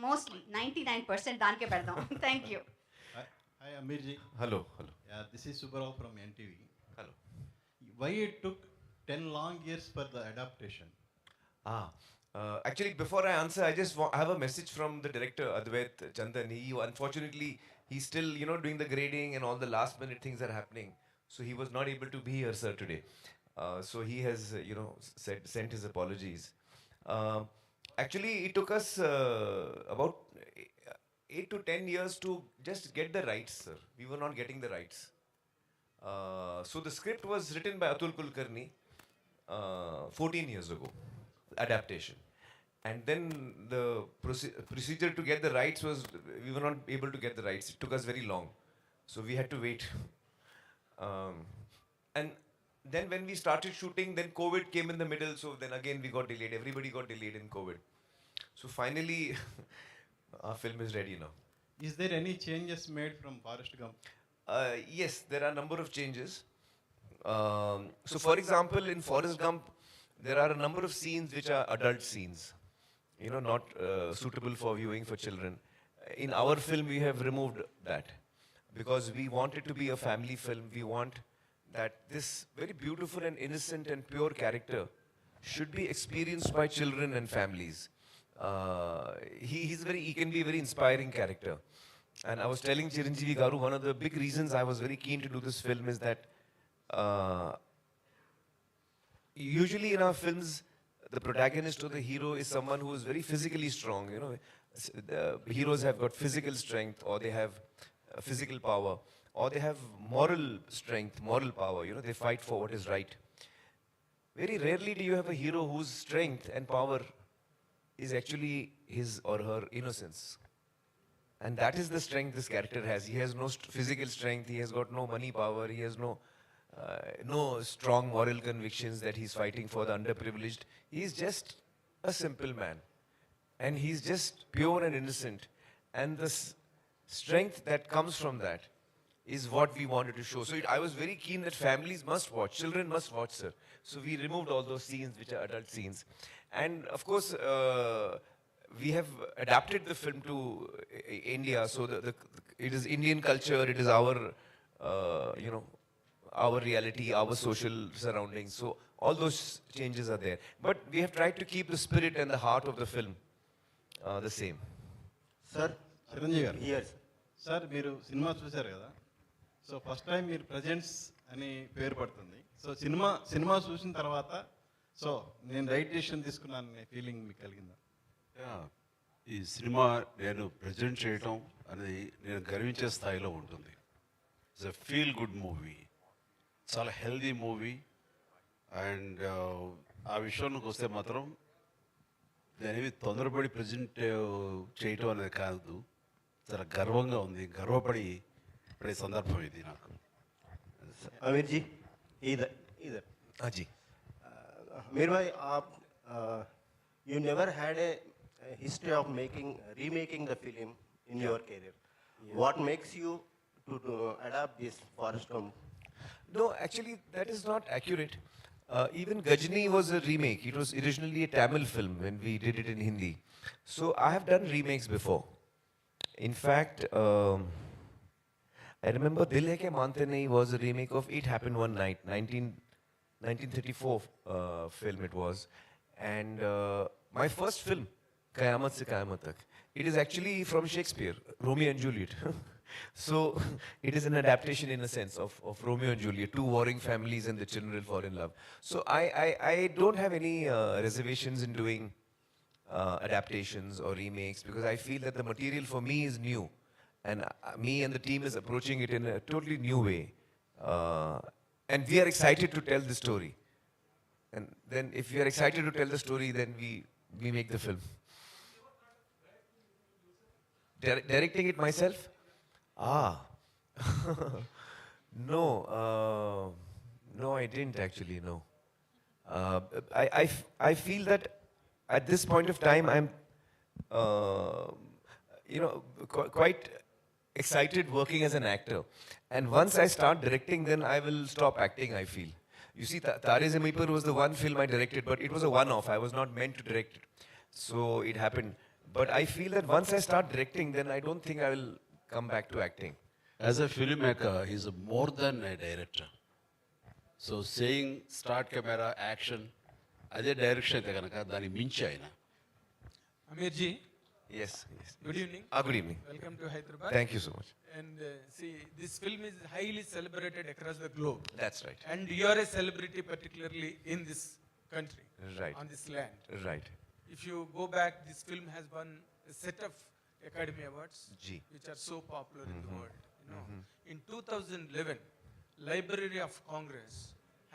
mostly 99% దానికే పెడదాం. Thank you. Hi, Aamir ji. Hello, hello. Yeah, this is Subbarao from NTV. Hello. Why it took 10 long years for the adaptation? Actually, before I answer, I just have a message from the director, Advait Chandan. Unfortunately, he's still, doing the grading and all the last minute things are happening. So he was not able to be here, sir, today. So he has, sent his apologies. Uh, Actually, it took us about 8 to 10 years to just get the rights, sir. We were not getting the rights. So the script was written by Atul Kulkarni 14 years ago, adaptation. And then the procedure to get the rights was, we were not able to get the rights. It took us very long. So we had to wait. And then when we started shooting, then COVID came in the middle. So then again we got delayed. Everybody got delayed in COVID. So finally, our film is ready now. Is there any changes made from Forrest Gump? Yes, there are a number of changes. So for example, in Forrest Gump, there are a number of scenes which are adult scenes, not suitable for viewing for children. In our film, we have removed that because we want it to be a family film. We want that this very beautiful and innocent and pure character should be experienced by children and families. He can be a very inspiring character. And I was telling Chiranjeevi Garu, one of the big reasons I was very keen to do this film is that usually in our films, the protagonist or the hero is someone who is very physically strong. The heroes have got physical strength, or they have physical power, or they have moral strength, moral power. They fight for what is right. Very rarely do you have a hero whose strength and power is actually his or her innocence. And that is the strength this character has. He has no physical strength, he has got no money power, he has no strong moral convictions that he's fighting for the underprivileged. He's just a simple man. And he's just pure and innocent. And the strength that comes from that is what we wanted to show. So I was very keen that families must watch, children must watch, sir. So we removed all those scenes which are adult scenes. And of course, we have adapted the film to India. So it is Indian culture, it is our, our reality, our social surroundings. So all those changes are there. But we have tried to keep the spirit and the heart of the film the same. Sir, Chiranjeevi garu. yes. Sir మీరు cinema చూశారు కదా, so first time మీరు presents అని పేరు పడుతుంది. So cinema చూసిన తర్వాత so నేను రైట్ డెసిషన్ తీసుకున్నాను ఫీలింగ్ మీకు కలిగిందా? ఈ సినిమా నేను ప్రజెంట్ చేయటం అనేది నేను గర్వించే స్థాయిలో ఉంటుంది. It's a feel good movie, చాలా హెల్దీ మూవీ. అండ్ ఆ విషయానికి వస్తే మాత్రం దానివి తొందరపడి ప్రజెంట్ చేయటం అనేది కాదు, చాలా గర్వంగా ఉంది, గర్వపడి పడే సందర్భం ఇది నాకు. आमिर जी, इधर इधर. हाँ जी. Amir bhai, you never had a history of remaking the film in your career. Yeah. What makes you to adapt this Forrest Gump? No, actually, that is not accurate. Even Gajni was a remake. It was originally a Tamil film when we did it in Hindi. So I have done remakes before. In fact, I remember Dil Hai Ke Mante Nahi was a remake of It Happened One Night, 1934 film it was. And my first film, Qayamat Se Qayamat Tak, it is actually from Shakespeare, Romeo and Juliet. So it is an adaptation in a sense of Romeo and Juliet, two warring families and the children will fall in love. So I don't have any reservations in doing adaptations or remakes, because I feel that the material for me is new. And me and the team is approaching it in a totally new way. And we are excited to tell the story. And then if we are excited to tell the story, then we make the film. Directing it myself? No, I didn't actually, no. I feel that at this point of time, I'm, quite excited working as an actor. And once I start directing, then I will stop acting, I feel. You see, Tare Zameen Par was the one film I directed, but it was a one-off. I was not meant to direct it. So it happened. But I feel that once I start directing, then I don't think I will come back to acting. As a filmmaker, he's more than a director. So saying start camera, action, అదే direction అయితే కనుక దానికి మించి ఆయన. Aamir ji, Yes, yes. good evening. Good evening. Welcome to Hyderabad. Thank you so much. And see, this film is highly celebrated across the globe. That's right. And you are a celebrity, particularly in this country, Right. on this land. Right. If you go back, this film has won a set of Academy Awards, Gee. which are so popular in the world. You know. In 2011, Library of Congress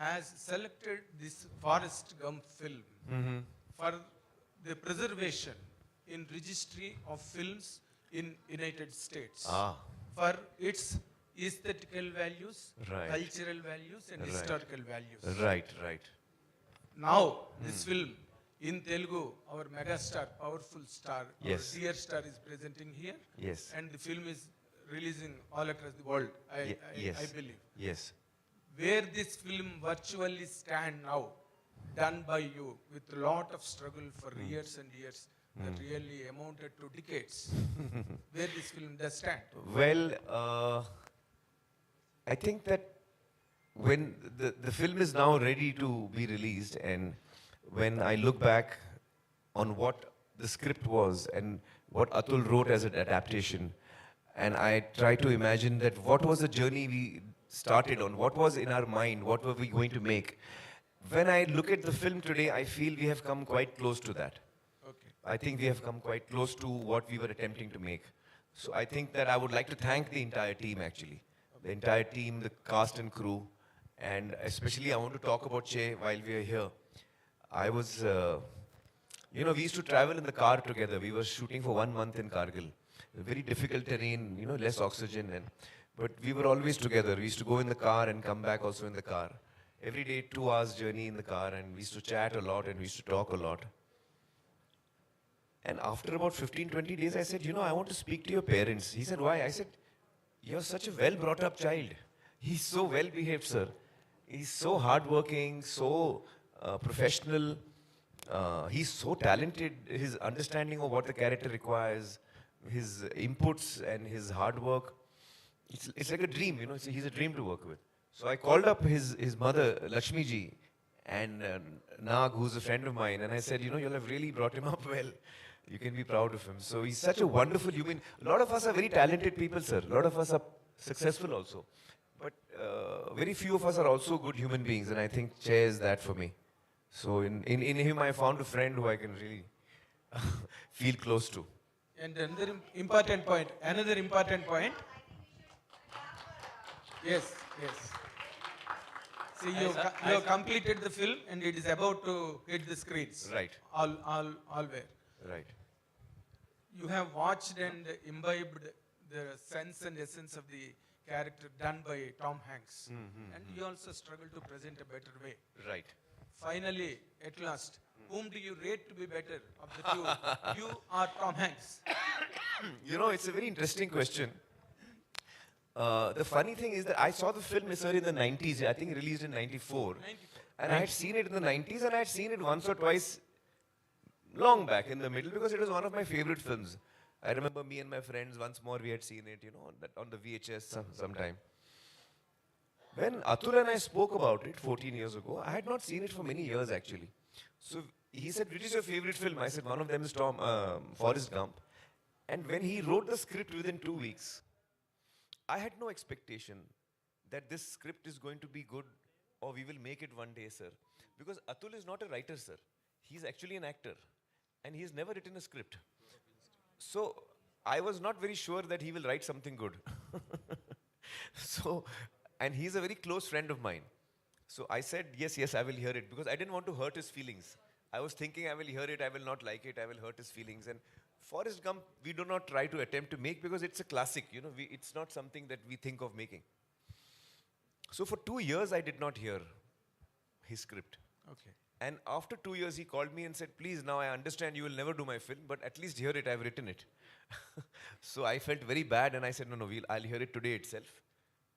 has selected this Forrest Gump film for the preservation in registry of films in United States for its aesthetical values, Right. cultural values, and Right. historical values. Right, right. Now, this film in Telugu, our megastar, powerful star, Yes. our dear star is presenting here. Yes. And the film is releasing all across the world, Yes. I believe. Yes. Where this film virtually stand now, done by you with a lot of struggle for years and years, that really amounted to decades. Where this film does stand. Well, I think that when the film is now ready to be released, and when I look back on what the script was and what Atul wrote as an adaptation, and I try to imagine that what was the journey we started on, what was in our mind, what were we going to make. When I look at the film today, I feel we have come quite close to that. Okay. I think we have come quite close to what we were attempting to make. So I think that I would like to thank the entire team actually. The entire team, the cast and crew, and especially I want to talk about Che while we are here. I was, we used to travel in the car together. We were shooting for 1 month in Kargil. Very difficult terrain, less oxygen, but we were always together. We used to go in the car and come back also in the car. Every day, 2 hours journey in the car, and we used to chat a lot and we used to talk a lot. And after about 15, 20 days, I said, I want to speak to your parents. He said, why? I said, you're such a well brought up child. He's so well behaved, sir. He's so hardworking, so professional. He's so talented. His understanding of what the character requires, his inputs and his hard work. It's like a dream, he's a dream to work with. So I called up his mother, Lakshmi ji, and Nag, who's a friend of mine, and I said, you'll have really brought him up well. You can be proud of him. So he's such a wonderful human. A lot of us are very talented people, sir. A lot of us are successful also. But very few of us are also good human beings, and I think Che is that for me. So in him, I found a friend who I can really feel close to. And another important point. Yes, yes. See, you have completed the film and it is about to hit the screens. Right. All where. Right. You have watched and imbibed the sense and essence of the character done by Tom Hanks. And you also struggle to present a better way. Right. Finally, at last, whom do you rate to be better of the two? You or Tom Hanks? It's a very interesting question. The funny thing is that I saw the film, sir, in the 90s. I think released in 94. And I had seen it in the 90s, and I had seen it once or twice long back in the middle because it was one of my favorite films. I remember me and my friends, once more we had seen it, on the VHS sometime. When Atul and I spoke about it 14 years ago, I had not seen it for many years actually. So he said, which is your favorite film? I said, one of them is Forrest Gump. And when he wrote the script within 2 weeks, I had no expectation that this script is going to be good or we will make it one day, sir. Because Atul is not a writer, sir. He's actually an actor. And he's never written a script. So I was not very sure that he will write something good. And he's a very close friend of mine. So I said, yes, I will hear it. Because I didn't want to hurt his feelings. I was thinking I will hear it, I will not like it, I will hurt his feelings. And Forrest Gump, we do not try to attempt to make because it's a classic, it's not something that we think of making. So for 2 years, I did not hear his script. Okay. And after 2 years, he called me and said, please, now I understand you will never do my film, but at least hear it, I've written it. So I felt very bad and I said, no, I'll hear it today itself.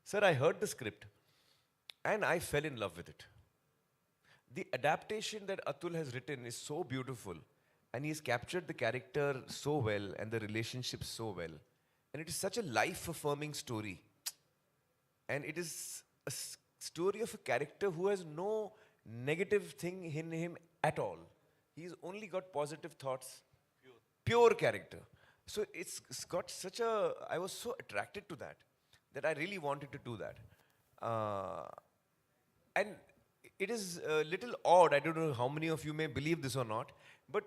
Sir, I heard the script and I fell in love with it. The adaptation that Atul has written is so beautiful. and he's captured the character so well and the relationship so well. And it is such a life-affirming story. And it is a story of a character who has no negative thing in him at all. He's only got positive thoughts. Pure character. So it's got such a, I was so attracted to that I really wanted to do that. And it is a little odd, I don't know how many of you may believe this or not, but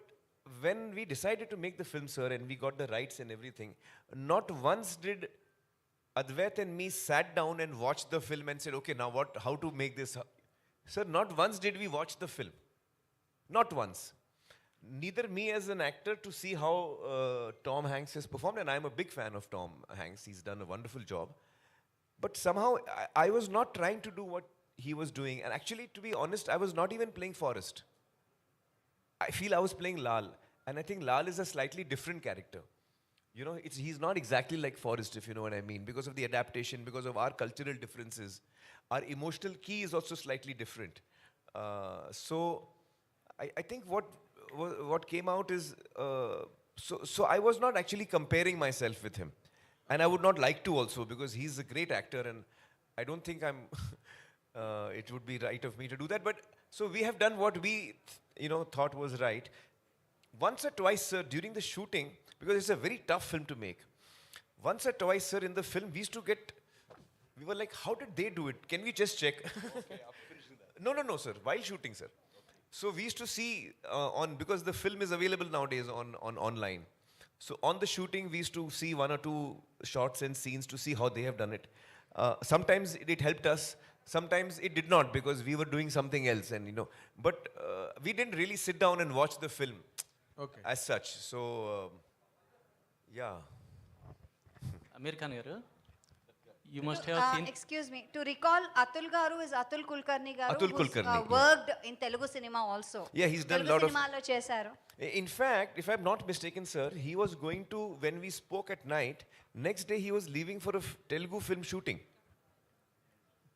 when we decided to make the film, sir, and we got the rights and everything, not once did Advait and me sat down and watched the film and said, okay, now what, how to make this? Sir, not once did we watch the film. Not once. Neither me as an actor to see how Tom Hanks has performed, and I'm a big fan of Tom Hanks. He's done a wonderful job. But somehow I was not trying to do what he was doing. And actually, to be honest, I was not even playing Forrest. I feel I was playing Laal. And I think Laal is a slightly different character. You know, he's not exactly like Forrest, if you know what I mean, because of the adaptation, because of our cultural differences. Our emotional key is also slightly different. So I think what came out is, so I was not actually comparing myself with him. And I would not like to also, because he's a great actor and I don't think it would be right of me to do that. But so we have done what we, thought was right. Once or twice, sir, during the shooting, because it's a very tough film to make. Once or twice, sir, in the film, we were like, how did they do it? Can we just check? Okay, after finishing that. No, sir, while shooting, sir. So we used to see because the film is available nowadays on online. So on the shooting, we used to see one or two shots and scenes to see how they have done it. Sometimes it helped us. Sometimes it did not, because we were doing something else, and But we didn't really sit down and watch the film as such. So yeah. Aamir Khan garu, you must have seen. Excuse me. To recall, Atul Garu is Atul Kulkarni Garu, Atul who's Kulkarni, worked in Telugu cinema also. Yeah, he's done a Telugu lot of. cinema lo chesaru. In fact, if I'm not mistaken, sir, he was going to, when we spoke at night, next day he was leaving for a Telugu film shooting.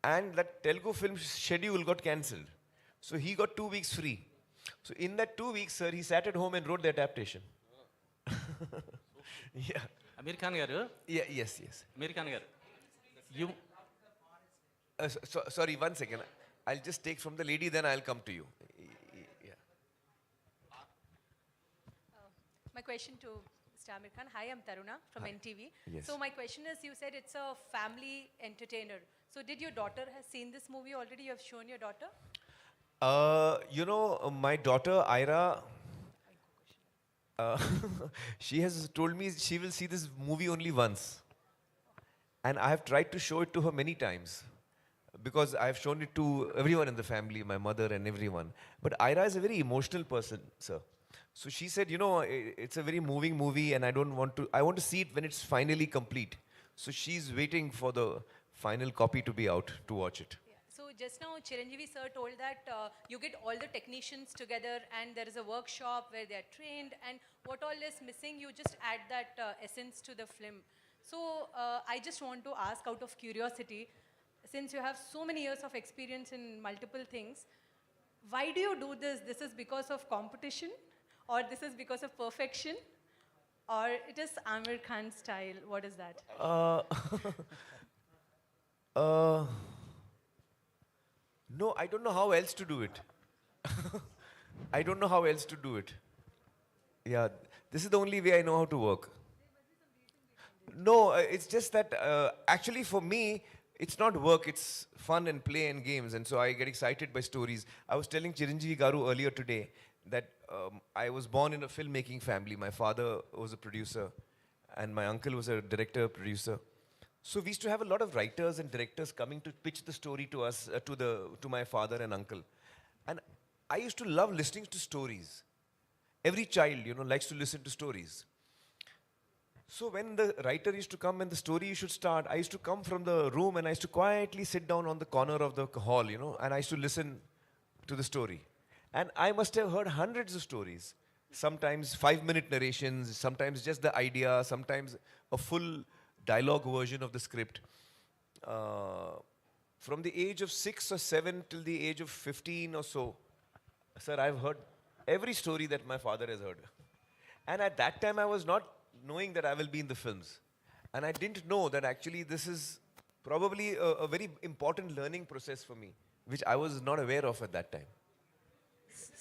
And that Telugu film schedule got cancelled. So he got 2 weeks free. So in that 2 weeks, sir, he sat at home and wrote the adaptation. Yeah. Aamir Khan garu. Yeah, yes. Aamir Khan garu. You. Sorry, 1 second. I'll just take from the lady, then I'll come to you. Yeah. My question to Mr. Aamir Khan. Hi, I'm Taruna from NTV. Yes. So my question is, you said it's a family entertainer. So did your daughter has seen this movie already? You have shown your daughter? My daughter, Ira, she has told me she will see this movie only once. And I have tried to show it to her many times, because I have shown it to everyone in the family, my mother and everyone. But Ira is a very emotional person, sir. So she said, it's a very moving movie and I want to see it when it's finally complete. So she's waiting for the final copy to be out to watch it. Yeah. So just now Chiranjeevi sir told that you get all the technicians together and there is a workshop where they are trained, and what all is missing, you just add that essence to the film. So I just want to ask, out of curiosity, since you have so many years of experience in multiple things, why do you do this? This is because of competition, or this is because of perfection, or it is Aamir Khan style? What is that? No, I don't know how else to do it. I don't know how else to do it. Yeah, this is the only way I know how to work. No, it's just that actually for me, it's not work, it's fun and play and games. And so I get excited by stories. I was telling Chiranjeevi Garu earlier today that I was born in a filmmaking family. My father was a producer and my uncle was a director, producer. So we used to have a lot of writers and directors coming to pitch the story to us, to my father and uncle. And I used to love listening to stories. Every child, likes to listen to stories. So when the writer used to come and the story should start, I used to come from the room and I used to quietly sit down on the corner of the hall, and I used to listen to the story. And I must have heard hundreds of stories. Sometimes 5-minute narrations, sometimes just the idea, sometimes a full dialogue version of the script. From the age of 6 or 7 till the age of 15 or so, sir, I've heard every story that my father has heard. And at that time, I was not knowing that I will be in the films. And I didn't know that actually this is probably a very important learning process for me, which I was not aware of at that time.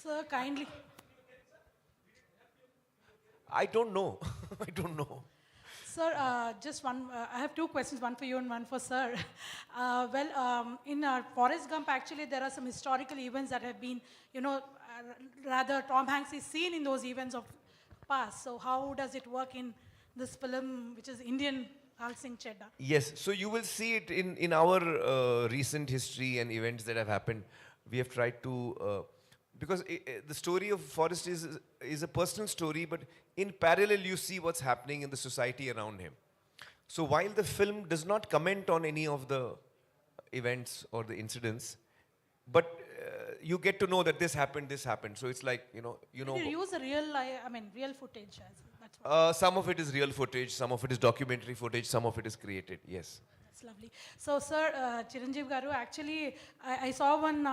Sir, kindly. I don't know. I don't know. Sir, just one. I have two questions, one for you and one for sir. In Forrest Gump, actually, there are some historical events that have been, rather Tom Hanks is seen in those events of past. So how does it work in this film, which is Indian Laal Singh Chaddha? Yes, so you will see it in our recent history and events that have happened. We have tried to, because the story of Forrest is a personal story, but in parallel you see what's happening in the society around him. So while the film does not comment on any of the events or the incidents, but you get to know that this happened. So it's like, you know. Did you use a real footage? That's what. Some of it is real footage, some of it is documentary footage, some of it is created, yes. That's lovely. So, sir, Chiranjeevi garu, actually, I saw one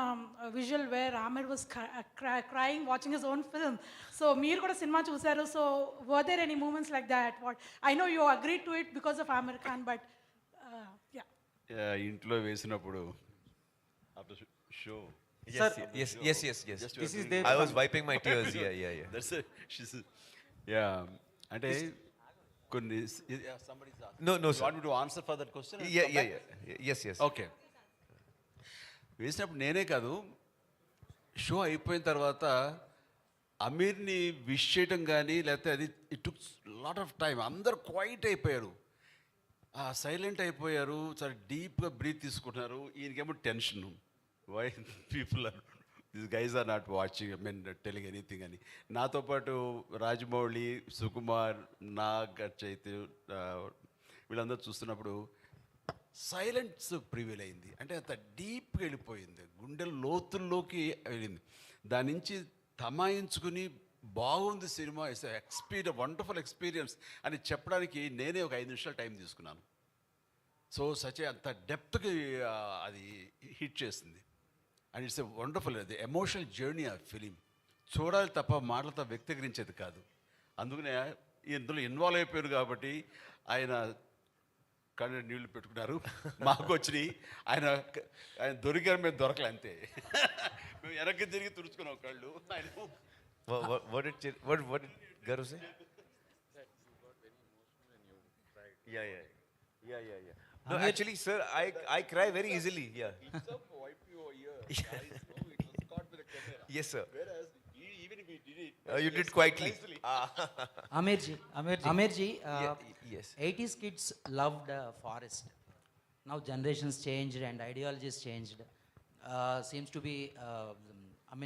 visual where Aamir was crying watching his own film. So, meer kuda cinema chusaru. So, were there any moments like that? I know you agreed to it because of Aamir Khan, but yeah. ఇంట్లో వేసినప్పుడు after show. Yes. Just This is their I was wiping my tears, yeah. That's it. She's yeah. అంటే కొన్ని somebody's asking. No, You sir. want me to answer for that question? and Yeah, come back? Yes. Okay వేసినప్పుడు నేనే కాదు show అయిపోయిన తర్వాత అమీర్ని wish చేయటం కానీ లేకపోతే అది it took lot of time అందరు క్వైట్ అయిపోయారు సైలెంట్ అయిపోయారు చాలా డీప్గా బ్రీత్ తీసుకుంటున్నారు ఈయనకేమో tension why people are this guys are not watching telling anything అని నాతో పాటు రాజమౌళి సుకుమార్ నాగ్ చైతు వీళ్ళందరూ చూస్తున్నప్పుడు సైలెన్స్ ప్రివేల్ అయింది అంటే అంత డీప్గా వెళ్ళిపోయింది గుండెల లోతుల్లోకి వెళ్ళింది దాని నుంచి తమాయించుకుని బాగుంది సినిమా ఇట్స్ వండర్ఫుల్ ఎక్స్పీరియన్స్ అని చెప్పడానికి నేనే ఒక 5 నిమిషాలు టైం తీసుకున్నాను సో సచ్ అంత డెప్త్కి అది హిట్ చేసింది అండ్ ఇట్స్ ఎ వండర్ఫుల్ అది ఎమోషనల్ జర్నీ ఆ ఫిలిం చూడాలి తప్ప మాటలతో వ్యక్తీకరించేది కాదు అందుకనే ఇందులో ఇన్వాల్వ్ అయిపోయారు కాబట్టి ఆయన కళ్ళు నీళ్లు పెట్టుకున్నారు మాకు వచ్చినాయి ఆయన దొరికారు మేము దొరకలే అంతే మేము వెనక్కి తిరిగి తుడుచుకున్నాం కళ్ళు ఆయన What did Garu say? Yeah. No, actually, sir, I cry very easily. Yeah. Wipe your ear. Guys, no, it was caught with a camera. Yes, sir. Whereas even if we did it, You did quietly. Amirji, Yes. 80s kids loved Forest. Now generations changed and ideologies changed. Seems to be,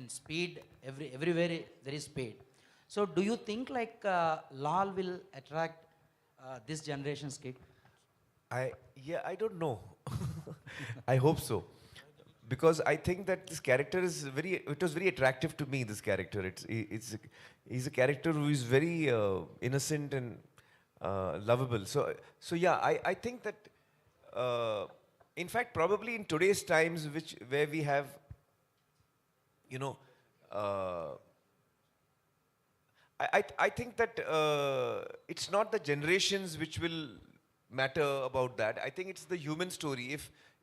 speed, everywhere there is speed. So do you think like Laal will attract this generation's kid? I don't know. I hope so. Because I think that this character is it was very attractive to me, this character. He's a character who is very innocent and lovable. So yeah, I think that, in fact, probably in today's times, where we have, I think that it's not the generations which will matter about that. I think it's the human story.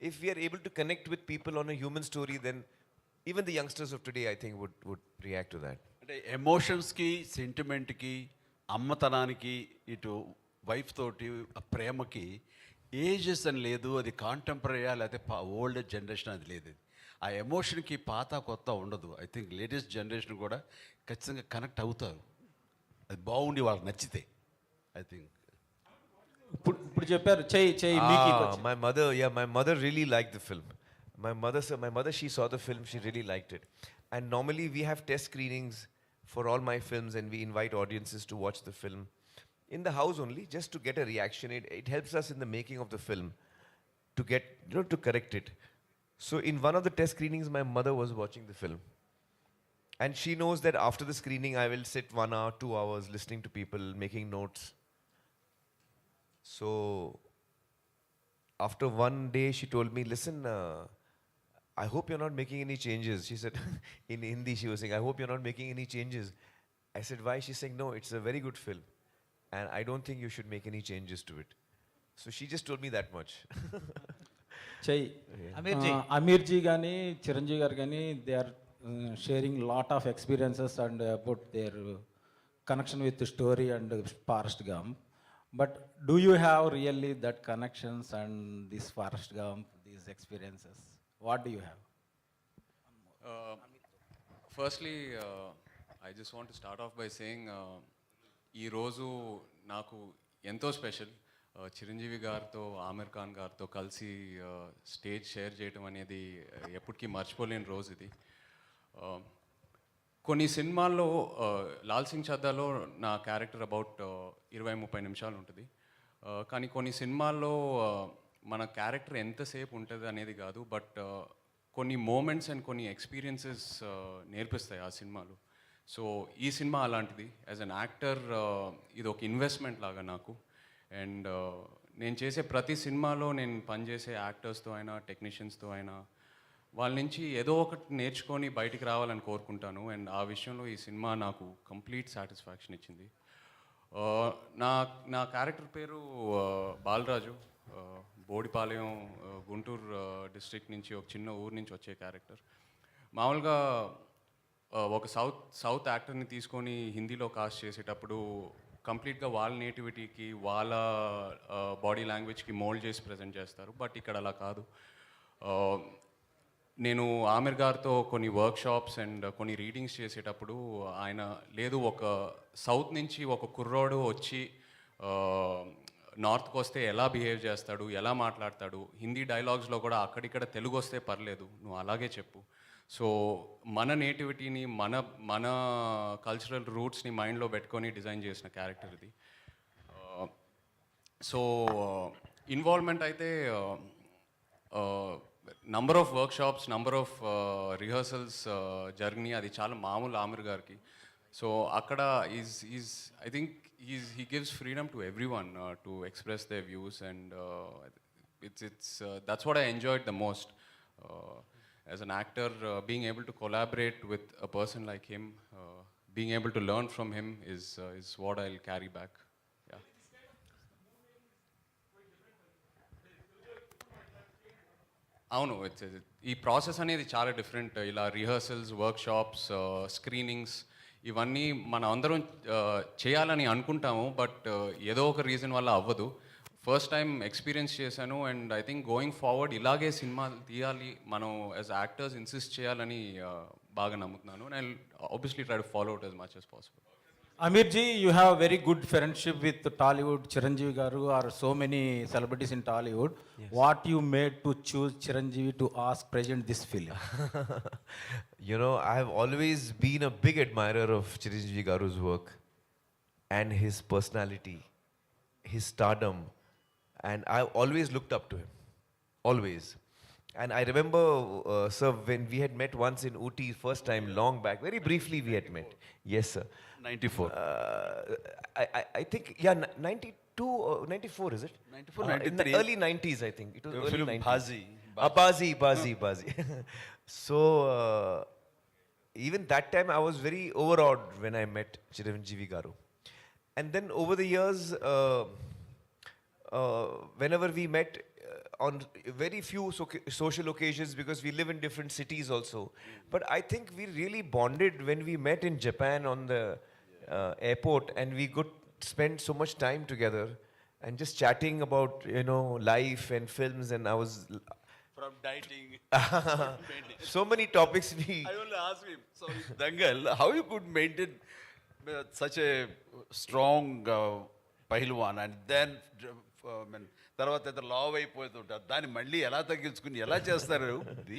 If we are able to connect with people on a human story, then even the youngsters of today, I think, would react to that. అంటే ఎమోషన్స్కి సెంటిమెంట్కి అమ్మతనానికి ఇటు wife తోటి ఆ ప్రేమకి ages అని లేదు అది కాంటెంపరీయా లేకపోతే old generation అది లేదు ఆ ఎమోషన్కి పాత కొత్త ఉండదు ఐ థింక్ లేటెస్ట్ జనరేషన్ కూడా ఖచ్చితంగా కనెక్ట్ అవుతారు అది బాగుండి వాళ్ళకి నచ్చితే ఐ థింక్ ఇప్పుడు చెప్పారు చెయ్యి My mother really liked the film. My mother, she saw the film, she really liked it. And normally we have test screenings for all my films and we invite audiences to watch the film in the house only, just to get a reaction. It helps us in the making of the film to get, to correct it. So in one of the test screenings, my mother was watching the film. And she knows that after the screening, I will sit 1 hour, 2 hours listening to people, making notes. So after one day, she told me, listen, I hope you're not making any changes. She said, in Hindi, she was saying, I hope you're not making any changes. I said, why? She's saying, no, it's a very good film. And I don't think you should make any changes to it. So she just told me that much. చెయ్యి Aamir G కానీ చిరంజీవి గారు కానీ they are sharing lot of experiences and about their connection with story and Forrest Gump but do you have really that connections and this Forrest Gump these experiences what do you have? Firstly, I just want to start off by saying ఈ రోజు నాకు ఎంతో special. Chiranjeevi గారితో ఆమిర్ ఖాన్ గారితో కలిసి stage share చేయడం అనేది ఎప్పటికీ మర్చిపోలేని రోజు ఇది. కొన్ని సినిమాల్లో లాల్ సింగ్ చద్దాలో నా క్యారెక్టర్ అబౌట్ 20-30 నిమిషాలు ఉంటుంది. కానీ కొన్ని సినిమాల్లో మన క్యారెక్టర్ ఎంతసేపు ఉంటుంది అనేది కాదు, బట్ కొన్ని మూమెంట్స్ అండ్ కొన్ని ఎక్స్పీరియన్సెస్ నేర్పిస్తాయి ఆ సినిమాలు. సో ఈ సినిమా అలాంటిది. యాజ్ అన్ యాక్టర్ ఇది ఒక ఇన్వెస్ట్మెంట్ లాగా నాకు. అండ్ నేను చేసే ప్రతి సినిమాలో నేను పనిచేసే యాక్టర్స్తో అయినా టెక్నీషియన్స్తో అయినా వాళ్ళ నుంచి ఏదో ఒకటి నేర్చుకొని బయటికి రావాలని కోరుకుంటాను. అండ్ ఆ విషయంలో ఈ సినిమా నాకు కంప్లీట్ సాటిస్ఫాక్షన్ ఇచ్చింది. నా క్యారెక్టర్ పేరు బాలరాజు. బోడిపాలెం గుంటూరు డిస్ట్రిక్ట్ నుంచి ఒక చిన్న ఊరు నుంచి వచ్చే క్యారెక్టర్. మామూలుగా ఒక సౌత్ యాక్టర్ని తీసుకొని హిందీలో కాస్ట్ చేసేటప్పుడు కంప్లీట్గా వాళ్ళ నేటివిటీకి వాళ్ళ బాడీ లాంగ్వేజ్కి మోల్డ్ చేసి ప్రజెంట్ చేస్తారు. బట్ ఇక్కడ అలా కాదు. నేను ఆమిర్ గారితో కొన్ని వర్క్షాప్స్ అండ్ కొన్ని రీడింగ్స్ చేసేటప్పుడు ఆయన లేదు ఒక సౌత్ నుంచి ఒక కుర్రోడు వచ్చి నార్త్కి వస్తే ఎలా బిహేవ్ చేస్తాడు, ఎలా మాట్లాడతాడు, హిందీ డైలాగ్స్లో కూడా అక్కడిక్కడ తెలుగు వస్తే పర్లేదు, నువ్వు అలాగే చెప్పు. సో మన నేటివిటీని మన కల్చరల్ రూట్స్ని మైండ్లో పెట్టుకొని డిజైన్ చేసిన క్యారెక్టర్ ఇది. సో ఇన్వాల్వ్మెంట్ అయితే number of workshops, number of rehearsals జరిగినాయి. అది చాలా మామూలు ఆమిర్ గారికి. సో అక్కడ I think he gives freedom to everyone to express their views, and that's what I enjoyed the most. As an actor, being able to collaborate with a person like him, being able to learn from him is what I'll carry back. Yeah. అవును, ఈ process అనేది చాలా different. ఇలా rehearsals, workshops, screenings ఇవన్నీ మనం అందరం చేయాలని అనుకుంటాము, బట్ ఏదో ఒక రీజన్ వల్ల అవ్వదు. ఫస్ట్ టైం ఎక్స్పీరియన్స్ చేశాను. And I think going forward ఇలాగే సినిమా తీయాలి, మనం యాజ్ యాక్టర్స్ ఇన్సిస్ట్ చేయాలని బాగా నమ్ముతున్నాను. And obviously try to follow it as much as possible. Aamir ji, you have a very good friendship with Tollywood, Chiranjeevi garu, or so many celebrities in Tollywood. Yes. What you made to choose Chiranjeevi to ask present this film? You know, I have always been a big admirer of Chiranjeevi garu's work and his personality, his stardom, and I've always looked up to him, always. And I remember, sir, when we had met once in Ooty, first time, long back, very briefly we had met. Yes, sir. 94. I think, yeah, 92, 94, is it? 94, in the 93. early 90s, I think. It was Your early film 90s. Bazi. So, even that time, I was very overawed when I met Chiranjeevi garu. And then over the years, whenever we met, on very few social occasions, because we live in different cities also. But I think we really bonded when we met in Japan on the airport, and we could spend so much time together and just chatting about, you know, life and films. And I was From dieting. so many topics we. I only asked him, sorry, Dangal, how you could maintain such a strong pahilwan, and then తర్వాత ఇద్దరు లావ్ అయిపోతుంటారు, దాన్ని మళ్ళీ ఎలా తగ్గించుకుని ఎలా చేస్తారు ఇది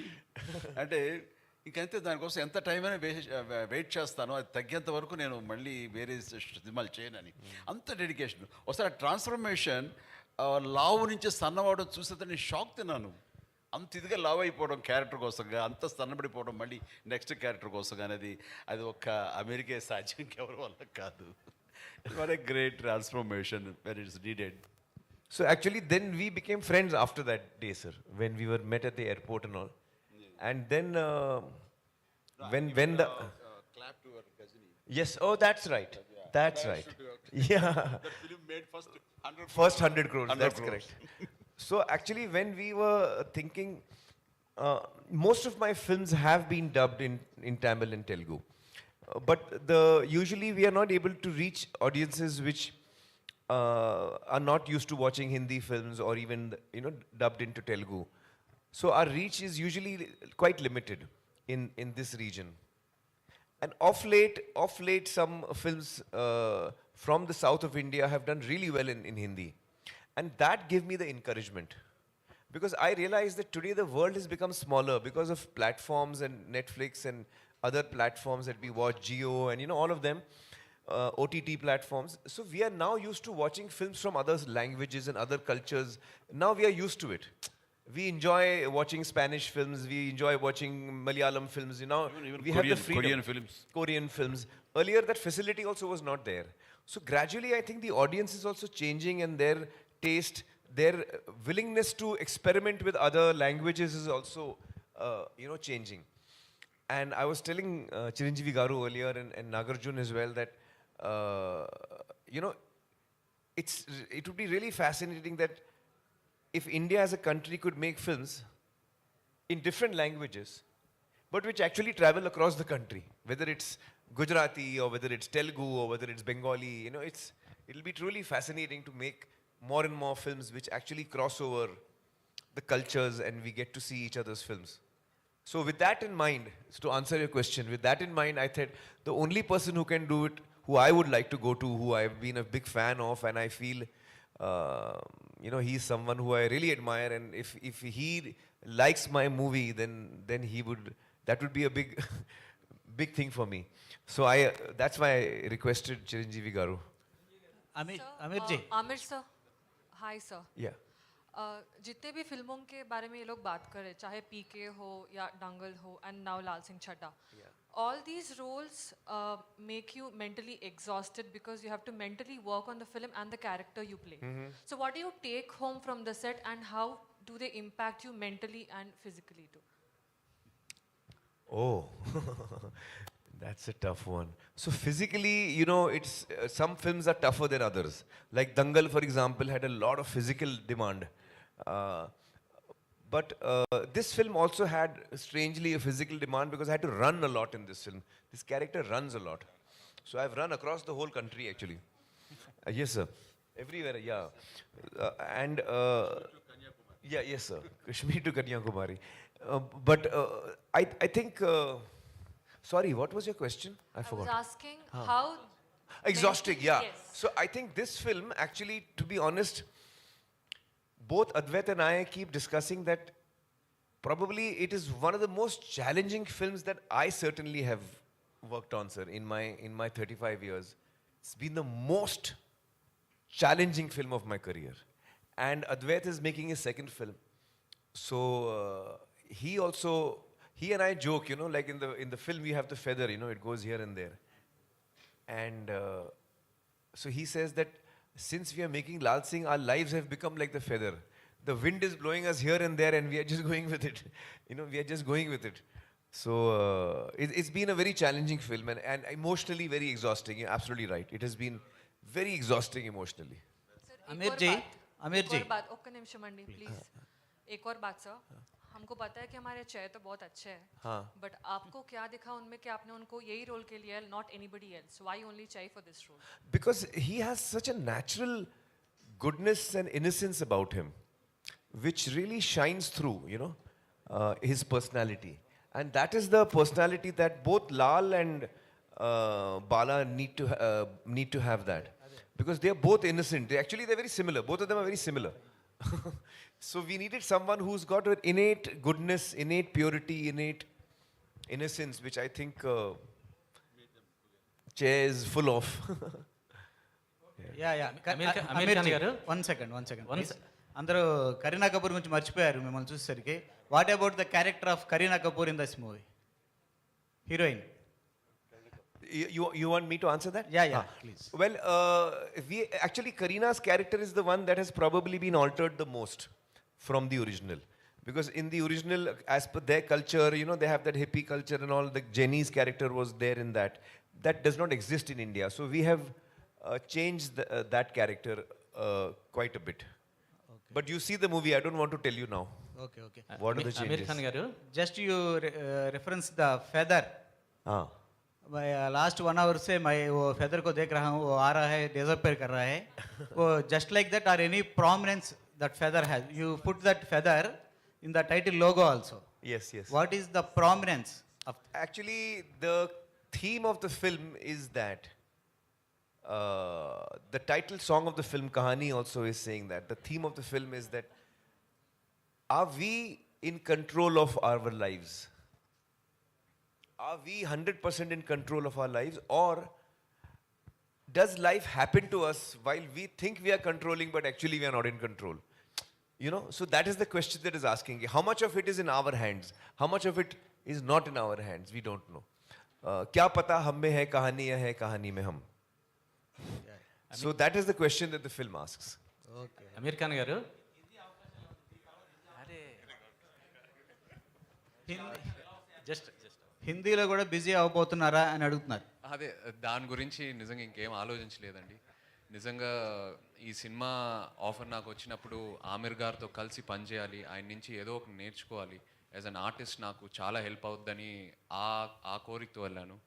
అంటే ఇంకంతే. దానికోసం ఎంత టైం అయినా వెయిట్ చేస్తాను, అది తగ్గేంత వరకు నేను మళ్ళీ వేరే సినిమాలు చేయనని. అంత డెడికేషన్. ఒకసారి ట్రాన్స్ఫర్మేషన్ లావు నుంచి సన్నవడం చూస్తే నేను షాక్ తిన్నాను. అంత ఇదిగా లావ్ అయిపోవడం క్యారెక్టర్ కోసంగా, అంత సన్నబడిపోవడం మళ్ళీ నెక్స్ట్ క్యారెక్టర్ కోసం అనేది అది ఒక్క అమెరికా సాధ్యం, ఎవరి వల్ల కాదు. What a great transformation when it's needed. So actually, then we became friends after that day, sir, when we were met at the airport and all. And then when the clap to our Gajini. Yes, oh, that's right. That's right. Yeah. That film made first 100 First 100 crores, 100 that's crores. correct. So actually, when we were thinking, most of my films have been dubbed in Tamil and Telugu. But usually we are not able to reach audiences which are not used to watching Hindi films or even, dubbed into Telugu. So our reach is usually quite limited in this region. And of late, some films from the south of India have done really well in Hindi. And that gave me the encouragement. Because I realized that today the world has become smaller because of platforms and Netflix and other platforms that we watch, Geo and all of them, OTT platforms. So we are now used to watching films from other languages and other cultures. Now we are used to it. We enjoy watching Spanish films. We enjoy watching Malayalam films. Even We have the freedom. Korean films. Korean films. Earlier, that facility also was not there. So gradually, I think the audience is also changing, and their taste, their willingness to experiment with other languages is also, changing. And I was telling Chiranjeevi Garu earlier and Nagarjun as well that, it would be really fascinating that if India as a country could make films in different languages, but which actually travel across the country, whether it's Gujarati or whether it's Telugu or whether it's Bengali, it'll be truly fascinating to make more and more films which actually cross over the cultures and we get to see each other's films. So with that in mind, to answer your question, with that in mind, I thought the only person who can do it, who I would like to go to, who I've been a big fan of, and I feel, he's someone who I really admire, and if he likes my movie, then that would be a big, big thing for me. So that's why I requested Chiranjeevi Garu. Aamir ji. Aamir sir, hi sir. Yeah. जितने भी फिल्मों के बारे में ये लोग बात कर रहे, चाहे पीके हो या दंगल हो and now Laal Singh Chaddha, all these roles make you mentally exhausted because you have to mentally work on the film and the character you play. So what do you take home from the set, and how do they impact you mentally and physically too? Oh, that's a tough one. So physically, it's some films are tougher than others. Like Dangal, for example, had a lot of physical demand. But this film also had, strangely, a physical demand because I had to run a lot in this film. This character runs a lot. So I've run across the whole country, actually. Yes, sir. Everywhere, yeah. Yes, sir. Kashmir to Kanyakumari. But I think... sorry, what was your question? I forgot. I was asking how... Exhausting, yeah. Yes. So I think this film, actually, to be honest, both Advait and I keep discussing that probably it is one of the most challenging films that I certainly have worked on, sir, in my 35 years. It's been the most challenging film of my career. And Advait is making his second film. So he and I joke, like in the film you have the feather, it goes here and there. And so he says that since we are making Laal Singh, our lives have become like the feather. The wind is blowing us here and there and we are just going with it. We are just going with it. So it's been a very challenging film and emotionally very exhausting. You're absolutely right. It has been very exhausting emotionally. Aamir ji, Aamir ji. एक और बात, okay निमिषम अंडी, please. एक और बात sir, हमको पता है कि हमारे चेहरे तो बहुत अच्छे हैं, बट आपको क्या दिखा उनमें कि आपने उनको यही रोल के लिए, not anybody else? Why only Chai for this role? Because he has such a natural goodness and innocence about him, which really shines through, his personality. And that is the personality that both Lal and Bala need to have that. Because they are both innocent. They're very similar. Both of them are very similar. So we needed someone who's got an innate goodness, innate purity, innate innocence, which I think Che is full of. Yeah. Aamir Khan garu. One second. అందరూ కరీనా కపూర్ గురించి మర్చిపోయారు మిమ్మల్ని చూసేసరికి. What about the character of Kareena Kapoor in this movie? Heroine. You want me to answer that? Yeah, please. Well, Karina's character is the one that has probably been altered the most from the original. Because in the original, as per their culture, they have that hippie culture and all. The Jenny's character was there in that. that does not exist in India. So we have changed that character quite a bit. But you see the movie, I don't want to tell you now. Okay, okay. What are the Amir changes? Khan garu, just you reference the feather. Ah. मैं last 1 our से मैं वो feather को देख रहा हूँ, वो आ रहा है, डिसअपियर कर रहा है, वो just like that or any prominence that feather has, you put that feather in the title logo also. Yes, yes. What is the prominence of? Actually, the theme of the film is that the title song of the film Kahani also is saying that the theme of the film is that are we in control of our lives? Are we 100% in control of our lives, or does life happen to us while we think we are controlling but actually we are not in control? You know, so that is the question that is asking. How much of it is in our hands? How much of it is not in our hands? We don't know. क्या पता हम में है कहानी या है कहानी में हम? So that is the question that the film asks. Okay. Aamir Khan గారు జస్ట్ హిందీలో కూడా బిజీ అవబోతున్నారా అని అడుగుతున్నారు. అదే దాని గురించి నిజంగా ఇంకేం ఆలోచించలేదండి. నిజంగా ఈ సినిమా ఆఫర్ నాకు వచ్చినప్పుడు ఆమిర్ గారితో కలిసి పనిచేయాలి, ఆయన నుంచి ఏదో ఒక నేర్చుకోవాలి, యాజ్ అన్ ఆర్టిస్ట్ నాకు చాలా హెల్ప్ అవుద్దని ఆ కోరికతో వెళ్ళాను.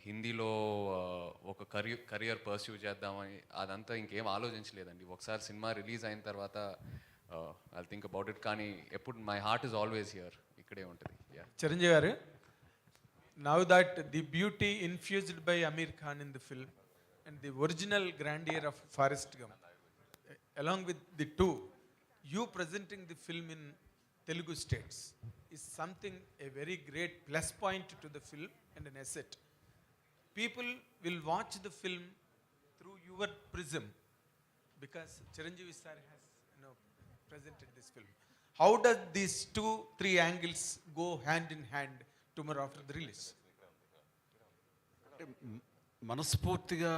హిందీలో ఒక కెరియర్ పర్స్యూ చేద్దామని అదంతా ఇంకేం ఆలోచించలేదండి. ఒకసారి సినిమా రిలీజ్ అయిన తర్వాత ఐ థింక్ అబౌట్ ఇట్. కానీ ఎప్పుడు my heart is always here, ఇక్కడే ఉంటుంది. చిరంజీవి గారు, now that the beauty infused by Aamir Khan in the film and the original grandeur of Forrest Gump, along with the two, you presenting the film in Telugu states is something, a very great plus point to the film and an asset. People will watch the film through your prism because Chiranjeevi sir has, presented this film. How does these 2-3 angles go hand in hand tomorrow after the release? మనస్ఫూర్తిగా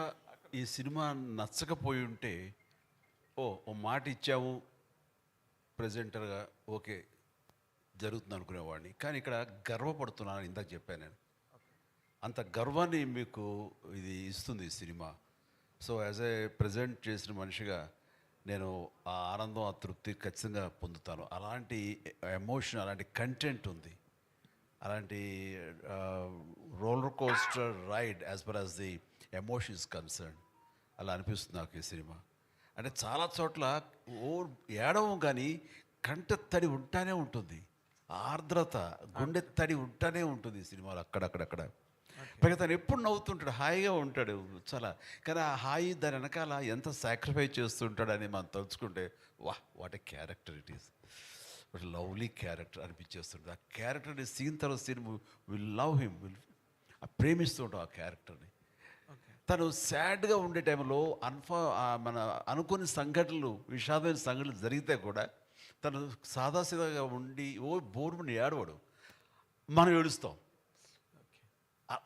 ఈ cinema నచ్చకపోయి ఉంటే ఓ మాట ఇచ్చాము ప్రజెంటర్గా, okay జరుగుతుంది అనుకునేవాడిని. కానీ ఇక్కడ గర్వపడుతున్నాను, ఇందాక చెప్పాను నేను. అంత గర్వాన్ని మీకు ఇది ఇస్తుంది ఈ cinema. So as a present చేసిన మనిషిగా నేను ఆ ఆనందం, ఆ తృప్తి ఖచ్చితంగా పొందుతాను. అలాంటి ఎమోషన్, అలాంటి కంటెంట్ ఉంది, అలాంటి roller coaster ride as per as the emotion is concern. అలా అనిపిస్తుంది నాకు ఈ సినిమా. అంటే చాలా చోట్ల ఏడవం కానీ కంట తడి ఉంటానే ఉంటుంది, ఆర్ద్రత, గుండె తడి ఉంటానే ఉంటుంది ఈ సినిమాలో అక్కడక్కడక్కడ. పైగా తను ఎప్పుడు నవ్వుతుంటాడు, హాయిగా ఉంటాడు చాలా. కానీ ఆ హాయి దాని వెనకాల ఎంత సాక్రిఫైస్ చేస్తుంటాడని మనం తలుచుకుంటే what a character it is, what lovely character అనిపించేస్తుంటుంది. ఆ క్యారెక్టర్ని సీన్ తర్వాత సీన్ విల్ లవ్ హిమ్, ప్రేమిస్తూ ఉంటాం ఆ క్యారెక్టర్ని. తను సాడ్గా ఉండే టైంలో మన అనుకుని సంఘటనలు, విషాదమైన సంఘటనలు జరిగితే కూడా తను సాదాసీదాగా ఉండి బోరుని ఏడవాడు, మనం ఏడుస్తాం.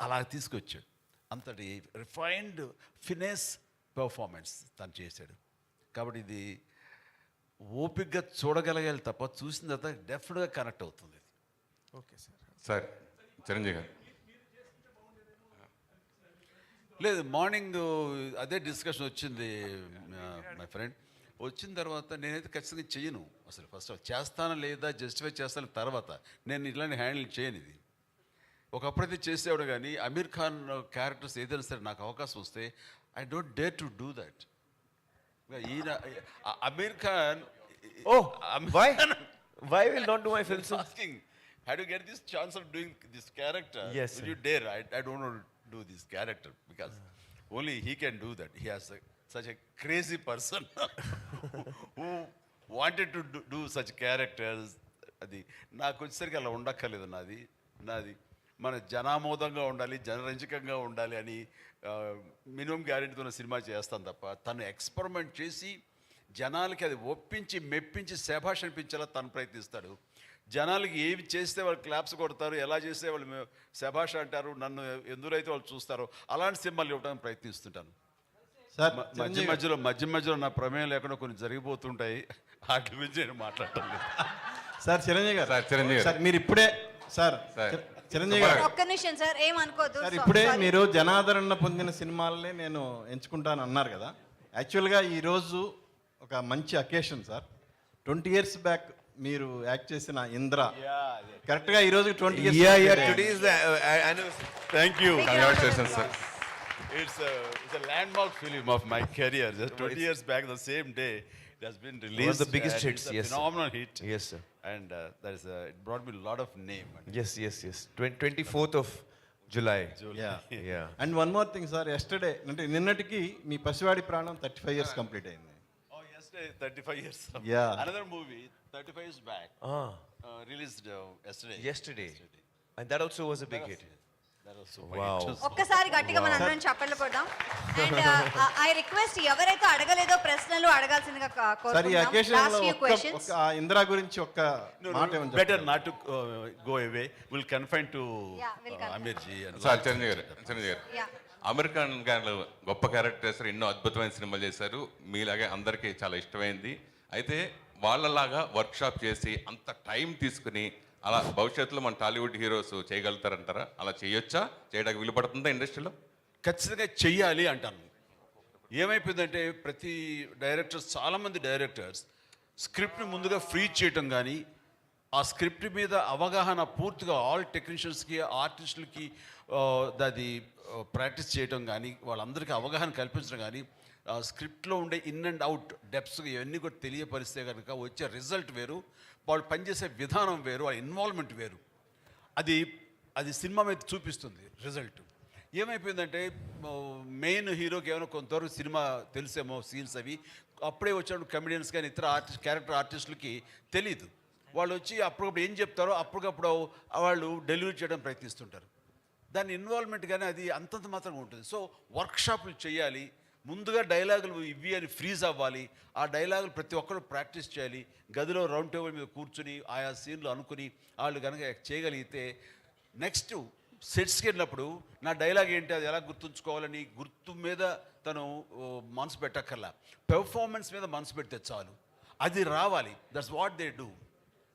అలా తీసుకొచ్చాడు. అంతటి రిఫైన్డ్ ఫినెస్ పెర్ఫార్మెన్స్ తను చేశాడు. కాబట్టి ఇది ఓపికగా చూడగలగాలి తప్ప చూసిన తర్వాత డెఫినెట్గా కనెక్ట్ అవుతుంది. Okay sir. సార్ చిరంజీవి గారు, లేదు మార్నింగ్ అదే డిస్కషన్ వచ్చింది మై ఫ్రెండ్. వచ్చిన తర్వాత నేనైతే ఖచ్చితంగా చెయ్యను అసలు. ఫస్ట్ చేస్తానా లేదా జస్టిఫై చేస్తాను తర్వాత. నేను ఇట్లాంటి హ్యాండిల్ చేయను. ఇది ఒకప్పుడైతే చేసేవాడు, కానీ అమీర్ ఖాన్ క్యారెక్టర్స్ ఏదైనా సరే నాకు అవకాశం వస్తే I don't dare to do that. ఈయన Aamir Khan, why will not do my film? Asking, how do you get this chance of doing this character? Yes, will you dare? I don't want to do this character because only he can do that. He has such a crazy person who wanted to do such characters. అది నాకు వచ్చేసరికి అలా ఉండక్కర్లేదు. నాది మన జనామోదంగా ఉండాలి, జనరంజకంగా ఉండాలి అని minimum గ్యారెంటీతో cinema చేస్తాను తప్ప, తను ఎక్స్పెరిమెంట్ చేసి జనాలకి అది ఒప్పించి మెప్పించి శభాష్ అనిపించేలా తను ప్రయత్నిస్తాడు. జనాలకి ఏవి చేస్తే వాళ్ళు క్లాప్స్ కొడతారు, ఎలా చేస్తే వాళ్ళు శభాష్ అంటారు, నన్ను ఎందురైతే వాళ్ళు చూస్తారో అలాంటి సినిమాలు ఇవ్వడానికి ప్రయత్నిస్తుంటాను. సార్ మధ్య మధ్యలో నా ప్రమేయం లేకుండా కొన్ని జరిగిపోతుంటాయి, వాటి గురించి నేను మాట్లాడటం లేదు. సార్ చిరంజీవి గారు, సార్ మీరు ఇప్పుడే సార్ చిరంజీవి గారు ఒక్క నిమిషం సార్, ఏమనుకోవద్దు. సార్ ఇప్పుడే మీరు జనాదరణ పొందిన సినిమాలనే నేను ఎంచుకుంటాను అన్నారు కదా. యాక్చువల్గా ఈరోజు ఒక మంచి అకేషన్ సార్. 20 years బ్యాక్ మీరు యాక్ట్ చేసిన ఇంద్ర కరెక్ట్గా ఈరోజు 20 years. Today is the anniversary. Thank you. Congratulations, sir. It's a landmark film of my career. Just 20 years back, the same day, it has been released. One of the biggest and hits, it's a yes, sir. phenomenal hit. Yes, sir. And it brought me a lot of name. Yes. 24th of July. Yeah. And one more thing sir, yesterday అంటే నిన్నటికి మీ పసివాడి ప్రాణం 35 years complete అయింది. Oh, yesterday, 35 years. Yeah. Another movie, 35 years back, released yesterday. And that also was a big hit. That was so Wow. ఒక్కసారి గట్టిగా మన అందరం చప్పట్లు కొడదాం. అండ్ ఐ రిక్వెస్ట్ ఎవరైతే అడగలేదో ప్రశ్నలు అడగాల్సిందిగా సార్ ఈ కోరుకుంటున్నాం. అకేషన్ లాస్ట్ లో ఫ్యూ క్వశ్చన్స్. ఒక ఇందిరా గురించి ఒక్క మాట ఏమని Better చెప్తారు? not to go away. We'll confine to Yeah, we'll confine. Aamir ji. And sir Chiranjeevi గారు Yeah. అమీర్ ఖాన్ గారు గొప్ప క్యారెక్టర్ చేస్తారు, ఎన్నో అద్భుతమైన సినిమాలు చేశారు, మీలాగే అందరికీ చాలా ఇష్టమైంది. అయితే వాళ్ళలాగా వర్క్షాప్ చేసి అంత టైం తీసుకుని అలా భవిష్యత్తులో మన టాలీవుడ్ హీరోస్ చేయగలుగుతారంటారా? అలా చేయొచ్చా? చేయడానికి వీలు పడుతుందా ఇండస్ట్రీలో? ఖచ్చితంగా చెయ్యాలి అంటాను. ఏమైపోయిందంటే ప్రతి డైరెక్టర్స్, చాలామంది డైరెక్టర్స్ స్క్రిప్ట్ని ముందుగా ఫ్రీ చేయటం కానీ, ఆ స్క్రిప్ట్ మీద అవగాహన పూర్తిగా ఆల్ టెక్నీషియన్స్కి, ఆర్టిస్టులకి అది ప్రాక్టీస్ చేయటం కానీ, వాళ్ళందరికీ అవగాహన కల్పించడం కానీ, స్క్రిప్ట్లో ఉండే ఇన్ అండ్ అవుట్ డెప్స్ ఇవన్నీ కూడా తెలియపరిస్తే కనుక వచ్చే రిజల్ట్ వేరు, వాళ్ళు పనిచేసే విధానం వేరు, వాళ్ళ ఇన్వాల్వ్మెంట్ వేరు. అది సినిమా మీద చూపిస్తుంది రిజల్ట్. ఏమైపోయిందంటే మెయిన్ హీరోకి ఏమైనా కొంతవరకు సినిమా తెలిసేమో సీన్స్ అవి, అప్పుడే వచ్చాడు కమెడియన్స్ కానీ ఇతర క్యారెక్టర్ ఆర్టిస్టులకి తెలీదు. వాళ్ళు వచ్చి అప్పటికప్పుడు ఏం చెప్తారో అప్పటికప్పుడు వాళ్ళు డెలివరీ చేయడం ప్రయత్నిస్తుంటారు. దాని ఇన్వాల్వ్మెంట్ కానీ అది అంతంత మాత్రంగా ఉంటుంది. సో వర్క్షాపులు చేయాలి, ముందుగా డైలాగులు ఇవి అని ఫ్రీజ్ అవ్వాలి, ఆ డైలాగులు ప్రతి ఒక్కరు ప్రాక్టీస్ చేయాలి, గదిలో రౌండ్ టేబుల్ మీద కూర్చుని ఆయా సీన్లు అనుకుని వాళ్ళు కనుక చేయగలిగితే నెక్స్ట్ సెట్స్కి వెళ్ళినప్పుడు నా డైలాగ్ ఏంటి, అది ఎలా గుర్తుంచుకోవాలని గుర్తు మీద తను మనసు పెట్టక్కర్లా, పెర్ఫార్మెన్స్ మీద మనసు పెడితే చాలు, అది రావాలి. That's what they do.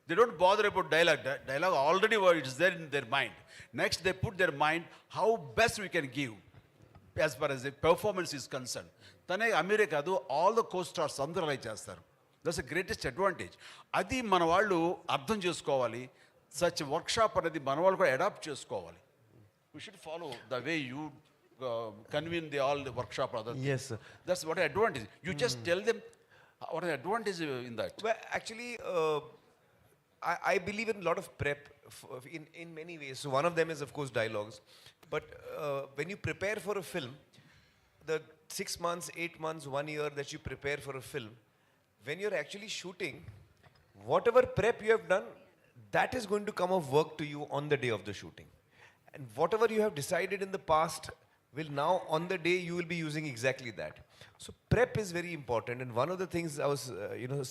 They don't bother about dialogue. Dialogue already it is there in their mind. Next, they put their mind how best we can give as far as the performance is concerned. Tane Aamire kaadu, all the co-stars andaru alai chestaru. That's the greatest advantage. Adi mana vallu ardham chesukovali. Such workshop anadi mana vallu kuda adapt chesukovali. We should follow the way you convene all the workshop other things. Yes, sir. That's what advantage. You just tell them what an advantage in that. Well, actually, I believe in a lot of prep in many ways. So one of them is, of course, dialogues. But when you prepare for a film, the 6 months, 8 months, 1 year that you prepare for a film, when you're actually shooting, whatever prep you have done, that is going to come of work to you on the day of the shooting. And whatever you have decided in the past will now, on the day, you will be using exactly that. So prep is very important. And one of the things I was,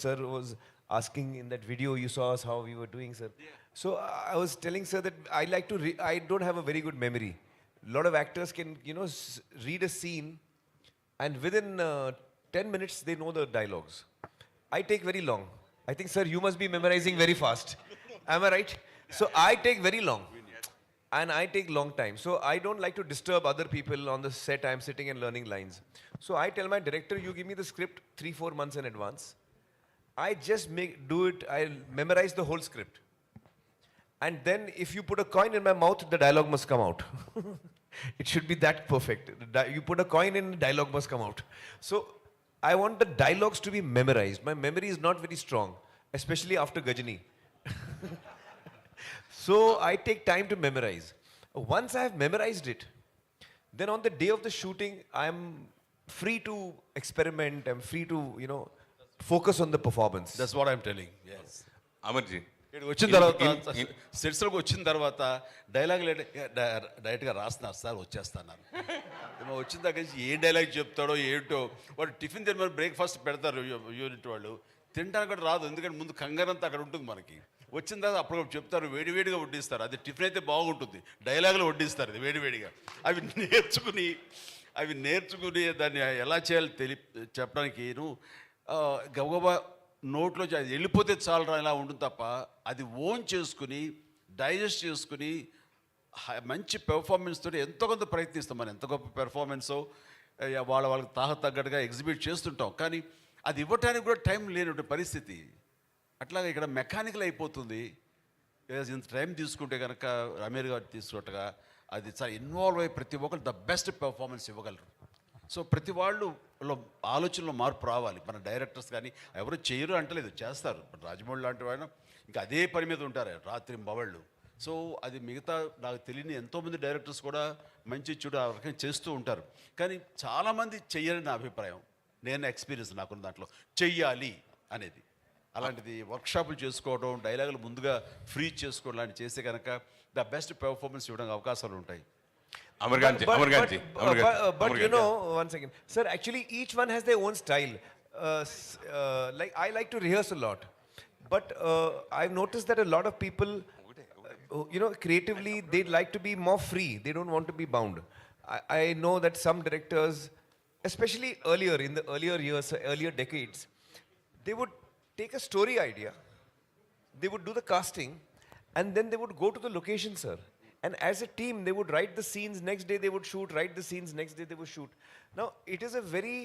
sir was asking in that video, you saw us how we were doing, sir. Yeah. So I was telling sir that I don't have a very good memory. A lot of actors can, read a scene and within 10 minutes they know the dialogues. I take very long. I think, sir, you must be memorizing very fast. Am I right? So I take very long. And I take long time. So I don't like to disturb other people on the set. I'm sitting and learning lines. So I tell my director, you give me the script 3-4 months in advance. I just I'll memorize the whole script. And then if you put a coin in my mouth, the dialogue must come out. It should be that perfect. You put a coin in, dialogue must come out. So I want the dialogues to be memorized. My memory is not very strong, especially after Gajani. So I take time to memorize. Once I have memorized it, then on the day of the shooting, I'm free to experiment. I'm free to, focus on the performance. That's what I'm telling. Yes. అమర్జీ ఇక్కడ వచ్చిన తర్వాత సెట్స్లోకి వచ్చిన తర్వాత dialogue డైరెక్ట్గా రాస్తున్నారు sir, వచ్చేస్తున్నారు. వచ్చిన దగ్గర నుంచి ఏ డైలాగ్ చెప్తాడో ఏంటో, వాడు టిఫిన్ తిని బ్రేక్ఫాస్ట్ పెడతారు యూనిట్ వాళ్ళు, తినడానికి కూడా రాదు, ఎందుకంటే ముందు కంగారంతా అక్కడ ఉంటుంది మనకి. వచ్చిన తర్వాత అప్పుడు చెప్తారు, వేడివేడిగా వడ్డిస్తారు. అది టిఫిన్ అయితే బాగుంటుంది, డైలాగులు వడ్డిస్తారు అది వేడివేడిగా. అవి నేర్చుకుని దాన్ని ఎలా చేయాలో చెప్పడానికి గబగబా నోట్లో అది వెళ్ళిపోతే చాలరా ఇలా ఉంటుంది తప్ప, అది ఓన్ చేసుకుని డైజెస్ట్ చేసుకుని మంచి పెర్ఫార్మెన్స్ తోటి ఎంతో కొంత ప్రయత్నిస్తాం. మనం ఎంత గొప్ప పెర్ఫార్మెన్సో వాళ్ళకి తగ్గట్టుగా ఎగ్జిబిట్ చేస్తుంటాం, కానీ అది ఇవ్వటానికి కూడా టైం లేనటువంటి పరిస్థితి. అట్లాగే ఇక్కడ మెకానికల్ అయిపోతుంది. ఇంత టైం తీసుకుంటే కనుక అమీర్ గారు తీసుకున్నట్టుగా అది చాలా ఇన్వాల్వ్ అయ్యి ప్రతి ఒక్కరు ద బెస్ట్ పెర్ఫార్మెన్స్ ఇవ్వగలరు. సో ప్రతి వాళ్ళు ఆలోచనలో మార్పు రావాలి. మన డైరెక్టర్స్ కానీ ఎవరు చేయరు అంటలేదు, చేస్తారు. రాజమౌళి లాంటి వాళ్ళు ఇంకా అదే పని మీద ఉంటారు రాత్రి మవళ్ళు. సో అది మిగతా నాకు తెలియని ఎంతోమంది డైరెక్టర్స్ కూడా మంచి చెడు ఆ రకంగా చేస్తూ ఉంటారు, కానీ చాలామంది చెయ్యరని నా అభిప్రాయం. నేను ఎక్స్పీరియన్స్ నాకున్న దాంట్లో చెయ్యాలి అనేది. అలాంటిది వర్క్షాపులు చేసుకోవడం, డైలాగులు ముందుగా ఫ్రీ చేసుకోవడం లాంటివి చేస్తే కనుక ద బెస్ట్ పెర్ఫార్మెన్స్ ఇవ్వడానికి అవకాశాలు ఉంటాయి. But you know, one second, sir. Actually, each one has their own style. Like I like to rehearse a lot, but I've noticed that a lot of people, you know, creatively they like to be more free. They don't want to be bound. I know that some directors, especially earlier in the earlier years, earlier decades, they would take a story idea, they would do the casting, and then they would go to the location, sir. And as a team, they would write the scenes, next day they would shoot, write the scenes, next day they would shoot. Now, it is a very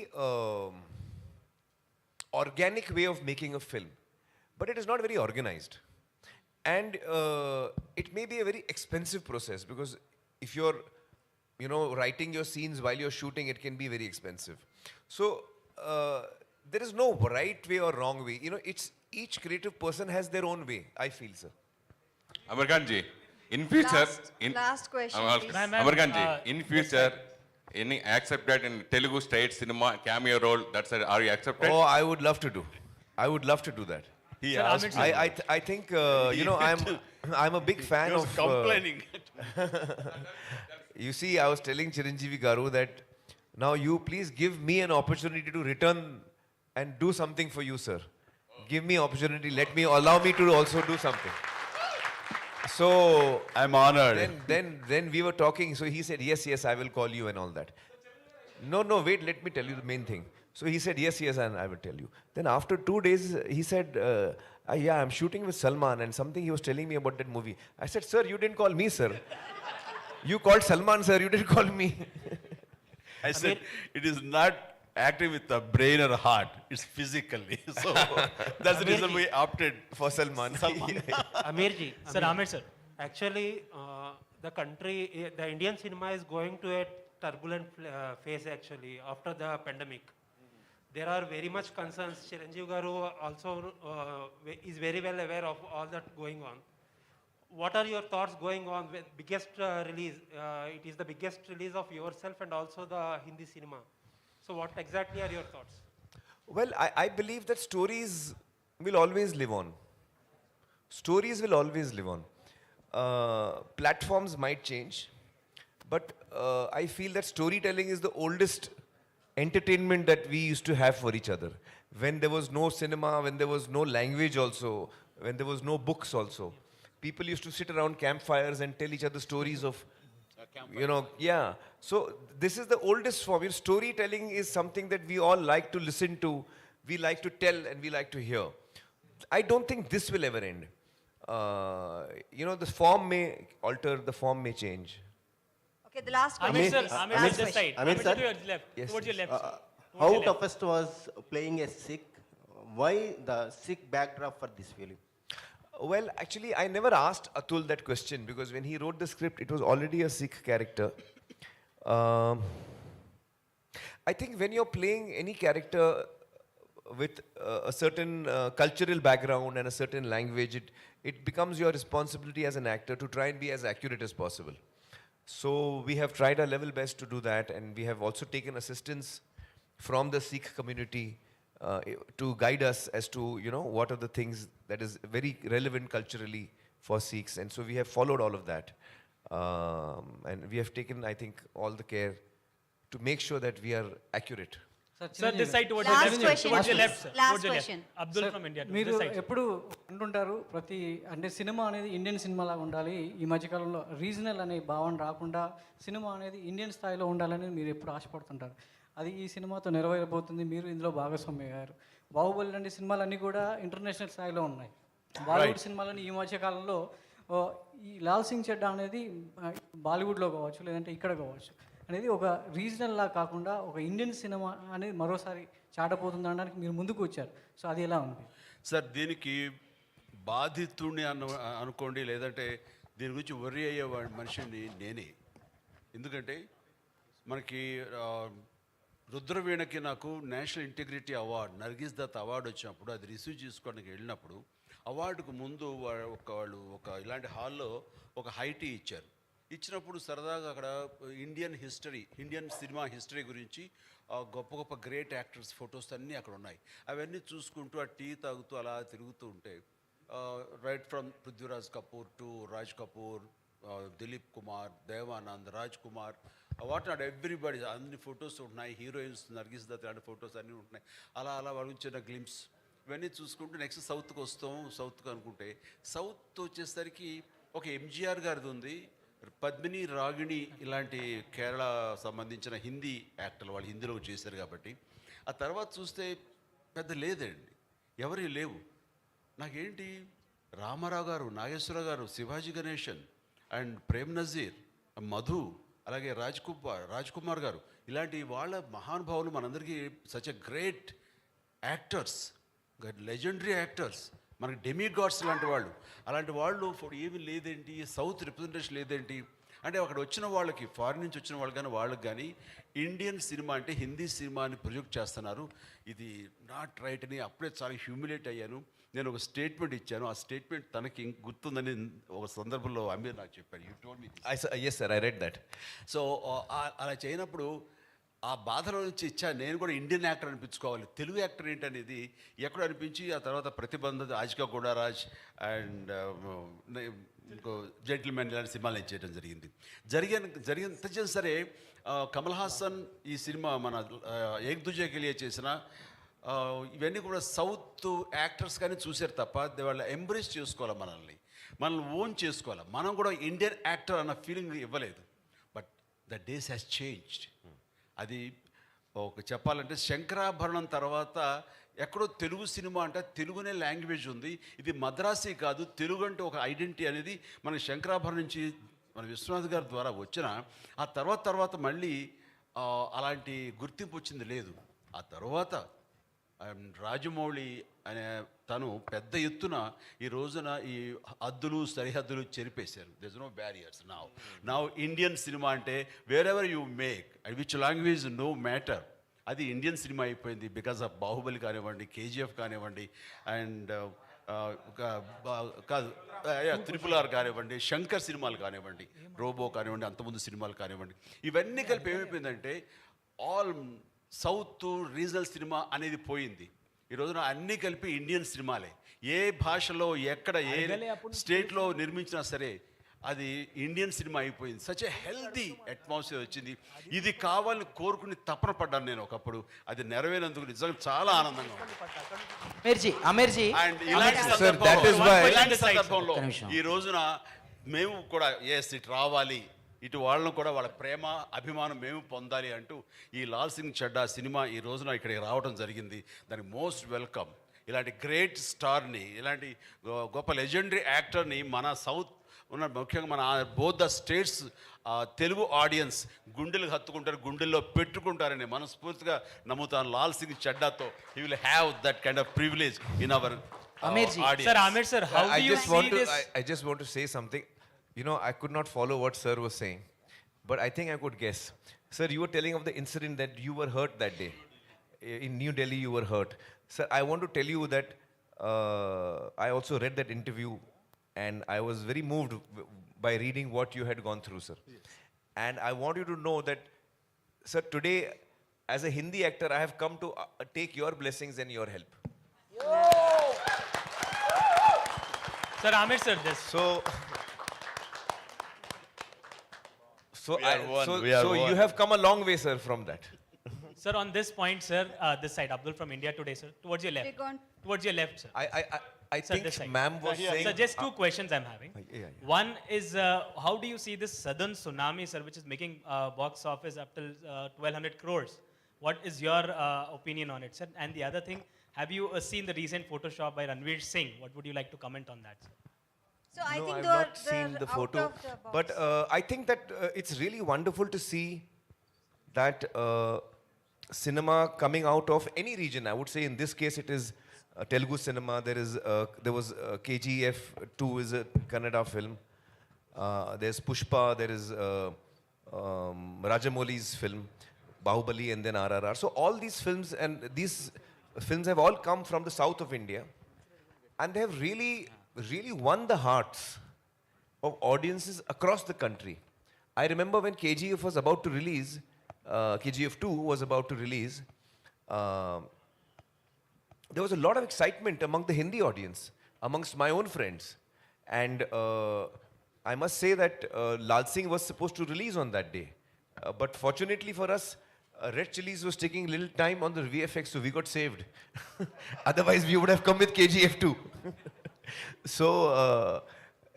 organic way of making a film, but it is not very organized. And it may be a very expensive process, because if you're, you know, writing your scenes while you're shooting, it can be very expensive. So, there is no right way or wrong way. You know, it's each creative person has their own way, I feel, sir. Amarkan ji, in future, last question, please. Amarkan ji, in future, any accepted in Telugu state cinema cameo role? That's are you accepted? Oh, I would love to do. I would love to do that. He asked me. I think you know, I'm a big fan of complaining. You see, I was telling Chiranjeevi Garu that now you please give me an opportunity to return and do something for you, sir. Give me opportunity. Allow me to also do something. So I'm honored. Then we were talking. So he said, yes, I will call you and all that. No, wait. Let me tell you the main thing. So he said, yes, and I will tell you. Then after 2 days, he said, yeah, I'm shooting with Salman, and something he was telling me about that movie. I said, sir, you didn't call me, sir. You called Salman, sir. You didn't call me. I said, it is not acting with the brain or heart, it's physically. So that's the reason we opted for Salman. Aamir ji, sir, Aamir sir. Actually, the country, the Indian cinema is going to a turbulent phase actually after the pandemic. There are very much concerns. Chiranjeevi Garu also is very well aware of all that going on. What are your thoughts going on with biggest release? It is the biggest release of yourself and also the Hindi cinema. So what exactly are your thoughts? Well, I believe that stories will always live on. Stories will always live on. Platforms might change, but I feel that storytelling is the oldest entertainment that we used to have for each other. When there was no cinema, when there was no language also, when there was no books also, people used to sit around campfires and tell each other stories of, you know, yeah. So this is the oldest form. Storytelling is something that we all like to listen to, we like to tell, and we like to hear. I don't think this will ever end. You know, the form may alter, the form may change. Okay, the last question. Aamir sir, please. Aamir Last this question. side. Aamir sir? To your left. Yes, Towards your left. sir. Towards How your left. toughest was playing a Sikh? Why the Sikh backdrop for this film? Well, actually, I never asked Atul that question, because when he wrote the script, it was already a Sikh character. I think when you're playing any character with a certain cultural background and a certain language, it becomes your responsibility as an actor to try and be as accurate as possible. So we have tried our level best to do that, and we have also taken assistance from the Sikh community to guide us as to, you know, what are the things that is very relevant culturally for Sikhs. And so we have followed all of that. And we have taken, I think, all the care to make sure that we are accurate. Sir, this side towards Last your left. question, Towards your please. left, sir. Last Towards your left. question. Abdul from India. మీరు This side. sir. ఎప్పుడు అంటుంటారు ప్రతి అంటే cinema అనేది Indian cinema లాగా ఉండాలి, ఈ మధ్యకాలంలో రీజనల్ అనే భావన రాకుండా సినిమా అనేది ఇండియన్ స్థాయిలో ఉండాలని మీరు ఎప్పుడు ఆశపడుతుంటారు. అది ఈ సినిమాతో నెరవేరబోతుంది. మీరు ఇందులో భాగస్వామ్యయ్యారు. బాహుబలి లాంటి సినిమాలన్నీ కూడా ఇంటర్నేషనల్ స్థాయిలో ఉన్నాయి. బాలీవుడ్ సినిమాలని ఈ మధ్యకాలంలో ఈ లాల్ సింగ్ చెడ్డా అనేది బాలీవుడ్లో కావచ్చు లేదంటే ఇక్కడ కావచ్చు అనేది ఒక రీజనల్ లా కాకుండా ఒక ఇండియన్ సినిమా అనేది మరోసారి చాటపోతుంది అనడానికి మీరు ముందుకు వచ్చారు. సో అది ఎలా ఉంది సార్? దీనికి బాధితుడిని అనుకోండి, లేదంటే దీని గురించి వర్రీ అయ్యే మనిషిని నేనే. ఎందుకంటే మనకి రుద్రవీణకి నాకు national integrity award, Nargis Dutt award వచ్చినప్పుడు అది రిసీవ్ చేసుకోవడానికి వెళ్ళినప్పుడు అవార్డుకు ముందు వాళ్ళు ఒక ఇలాంటి హాల్లో ఒక హైటీ ఇచ్చారు. ఇచ్చినప్పుడు సరదాగా అక్కడ ఇండియన్ సినిమా హిస్టరీ గురించి గొప్ప గొప్ప గ్రేట్ యాక్టర్స్ ఫొటోస్ అన్నీ అక్కడ ఉన్నాయి. అవన్నీ చూసుకుంటూ ఆ టీ తాగుతూ అలా తిరుగుతూ ఉంటే right from Prithviraj Kapoor to Raj Kapoor, Dilip Kumar, Devanand, Raj Kumar, what not everybody అన్ని ఫొటోస్ ఉంటున్నాయి. హీరోయిన్స్ నర్గిస్ దత్ లాంటి ఫొటోస్ అన్నీ ఉంటున్నాయి. అలా అలా వాళ్ళ చిన్న గ్లిమ్స్ ఇవన్నీ చూసుకుంటూ నెక్స్ట్ సౌత్కి వస్తాం. సౌత్కి అనుకుంటే సౌత్ వచ్చేసరికి ఒక ఎంజీఆర్ గారిది ఉంది, పద్మిని, రాగిణి ఇలాంటి కేరళ సంబంధించిన హిందీ యాక్టర్లు వాళ్ళు హిందీలో చేశారు కాబట్టి. ఆ తర్వాత చూస్తే పెద్ద లేదండి, ఎవరి లేవు. నాకేంటి రామారావు గారు, నాగేశ్వర గారు, శివాజీ గణేశన్ అండ్ ప్రేమ్ నజీర్, మధు, అలాగే రాజ్ కుమార్ గారు ఇలాంటి వాళ్ళ మహానుభావులు మనందరికీ such a great actors, legendary actors, మనకి డెమిగాడ్స్ లాంటి వాళ్ళు. అలాంటి వాళ్ళు ఏమీ లేదేంటి, సౌత్ రిప్రజెంటేషన్ లేదేంటి అంటే అక్కడ వచ్చిన వాళ్ళకి, ఫారిన్ నుంచి వచ్చిన వాళ్ళు కానీ వాళ్ళకి కానీ ఇండియన్ సినిమా అంటే హిందీ సినిమాని ప్రొజెక్ట్ చేస్తున్నారు. ఇది నాట్ రైట్ అని అప్పుడే చాలా హ్యూమిలేట్ అయ్యాను. నేను ఒక స్టేట్మెంట్ ఇచ్చాను. ఆ స్టేట్మెంట్ తనకి గుర్తుందని ఒక సందర్భంలో అమీర్ నాకు చెప్పాడు. You told me. Yes sir, I read that. So అలా చేయనప్పుడు ఆ బాధలో నుంచి ఇచ్చా నేను కూడా ఇండియన్ యాక్టర్ అనిపించుకోవాలి, తెలుగు యాక్టర్ ఏంటనేది ఎక్కడ అనిపించి ఆ తర్వాత ప్రతిబంధ, ఆజికా గోడారాజ్ అండ్ ఇంకో జెంటిల్మెన్ ఇలాంటి సినిమాలు నేను చేయడం జరిగిన సరే కమల్ హాసన్ ఈ సినిమా మన ఏక్ దుజే కే లియే చేసిన ఇవన్నీ కూడా సౌత్ యాక్టర్స్ కానీ చూశారు తప్ప వాళ్ళు ఎంబ్రేస్ చేసుకోవాలి, మనల్ని ఓన్ చేసుకోవాలి. మనం కూడా ఇండియన్ యాక్టర్ అన్న ఫీలింగ్ ఇవ్వలేదు. But the days has changed. అది ఒక చెప్పాలంటే శంకరాభరణం తర్వాత ఎక్కడో తెలుగు సినిమా అంటే తెలుగునే లాంగ్వేజ్ ఉంది, ఇది మద్రాసీ కాదు, తెలుగు అంటే ఒక ఐడెంటిటీ అనేది మన శంకరాభరణం నుంచి మన విశ్వనాథ్ గారి ద్వారా వచ్చిన ఆ తర్వాత మళ్ళీ అలాంటి గుర్తింపు వచ్చింది లేదు. ఆ తర్వాత రాజమౌళి అనే తను పెద్ద ఎత్తున ఈ రోజున ఈ హద్దులు సరిహద్దులు చెరిపేశారు. There is no barriers now Indian cinema అంటే where you make which language no matter, అది ఇండియన్ సినిమా అయిపోయింది. బికాస్ ఆఫ్ బాహుబలి కానివ్వండి, కేజీఎఫ్ కానివ్వండి, అండ్ కాదు RRR కానివ్వండి, శంకర్ సినిమాలు కానివ్వండి, రోబో కానివ్వండి, అంతకుముందు సినిమాలు కానివ్వండి, ఇవన్నీ కలిపి ఏమైపోయిందంటే ఆల్ సౌత్ రీజనల్ సినిమా అనేది పోయింది. ఈ రోజున అన్నీ కలిపి ఇండియన్ సినిమాలే. ఏ భాషలో ఎక్కడ ఏ స్టేట్లో నిర్మించినా సరే అది ఇండియన్ సినిమా అయిపోయింది. సచ్ ఏ హెల్దీ అట్మాస్ఫియర్ వచ్చింది. ఇది కావాలని కోరుకుని తపన పడ్డాను నేను ఒకప్పుడు. అది నెరవేరేందుకు నిజంగా చాలా ఆనందంగా ఉంది. అండ్ ఇలాంటి సందర్భంలో ఈ రోజున మేము కూడా ఇటు రావాలి, ఇటు వాళ్ళను కూడా వాళ్ళ ప్రేమ అభిమానం మేము పొందాలి అంటూ ఈ లాల్ సింగ్ చెడ్డా సినిమా ఈ రోజున ఇక్కడికి రావడం జరిగింది. దానికి మోస్ట్ వెల్కమ్. ఇలాంటి గ్రేట్ స్టార్ని, ఇలాంటి గొప్ప లెజెండరీ యాక్టర్ని మన సౌత్ ఉన్న ముఖ్యంగా మన both the states Telugu audience గుండెలకు హత్తుకుంటారు, గుండెల్లో పెట్టుకుంటారని మనస్ఫూర్తిగా నమ్ముతాను. లాల్ సింగ్ చెడ్డాతో he will have that kind of privilege in our audience. Sir, Aamir sir, how do you see this? I just want to say something. You know, I could not follow what sir was saying, but I think I could guess. Sir, you were telling of the incident that you were hurt that day. In New Delhi, you were hurt. Sir, I want to tell you that I also read that interview and I was very moved by reading what you had gone through, sir. Yes. And I want you to know that, sir, today, as a Hindi actor, I have come to take your blessings and your help. Sir, Aamir sir, this. So you have come a long way, sir, from that. Sir, on this point, sir, this side, Abdul from India Today, sir, towards your left. Towards your left, sir. I Sir, think this side. ma'am was saying... Sir, just two questions I'm having. One is, how do you see this southern tsunami, sir, which is making box office up till 1,200 crores? What is your opinion on it, sir? And the other thing, have you seen the recent Photoshop by Ranveer Singh? What would you like to comment on that, sir? So I No, think I've they're, not seen they're the out photo, of the box. but I think that it's really wonderful to see that cinema coming out of any region. I would say in this case it is Telugu cinema. There was KGF 2 is a Kannada film. There's Pushpa. There is Rajamouli's film, Bahubali, and then RRR. So all these films and these films have all come from the south of India, and they have really won the hearts of audiences across the country. I remember when KGF was about to release, KGF 2 was about to release, there was a lot of excitement among the Hindi audience, amongst my own friends. And I must say that Laal Singh was supposed to release on that day. But fortunately for us, Red Chillies was taking little time on the VFX, so we got saved. Otherwise, we would have come with KGF 2. So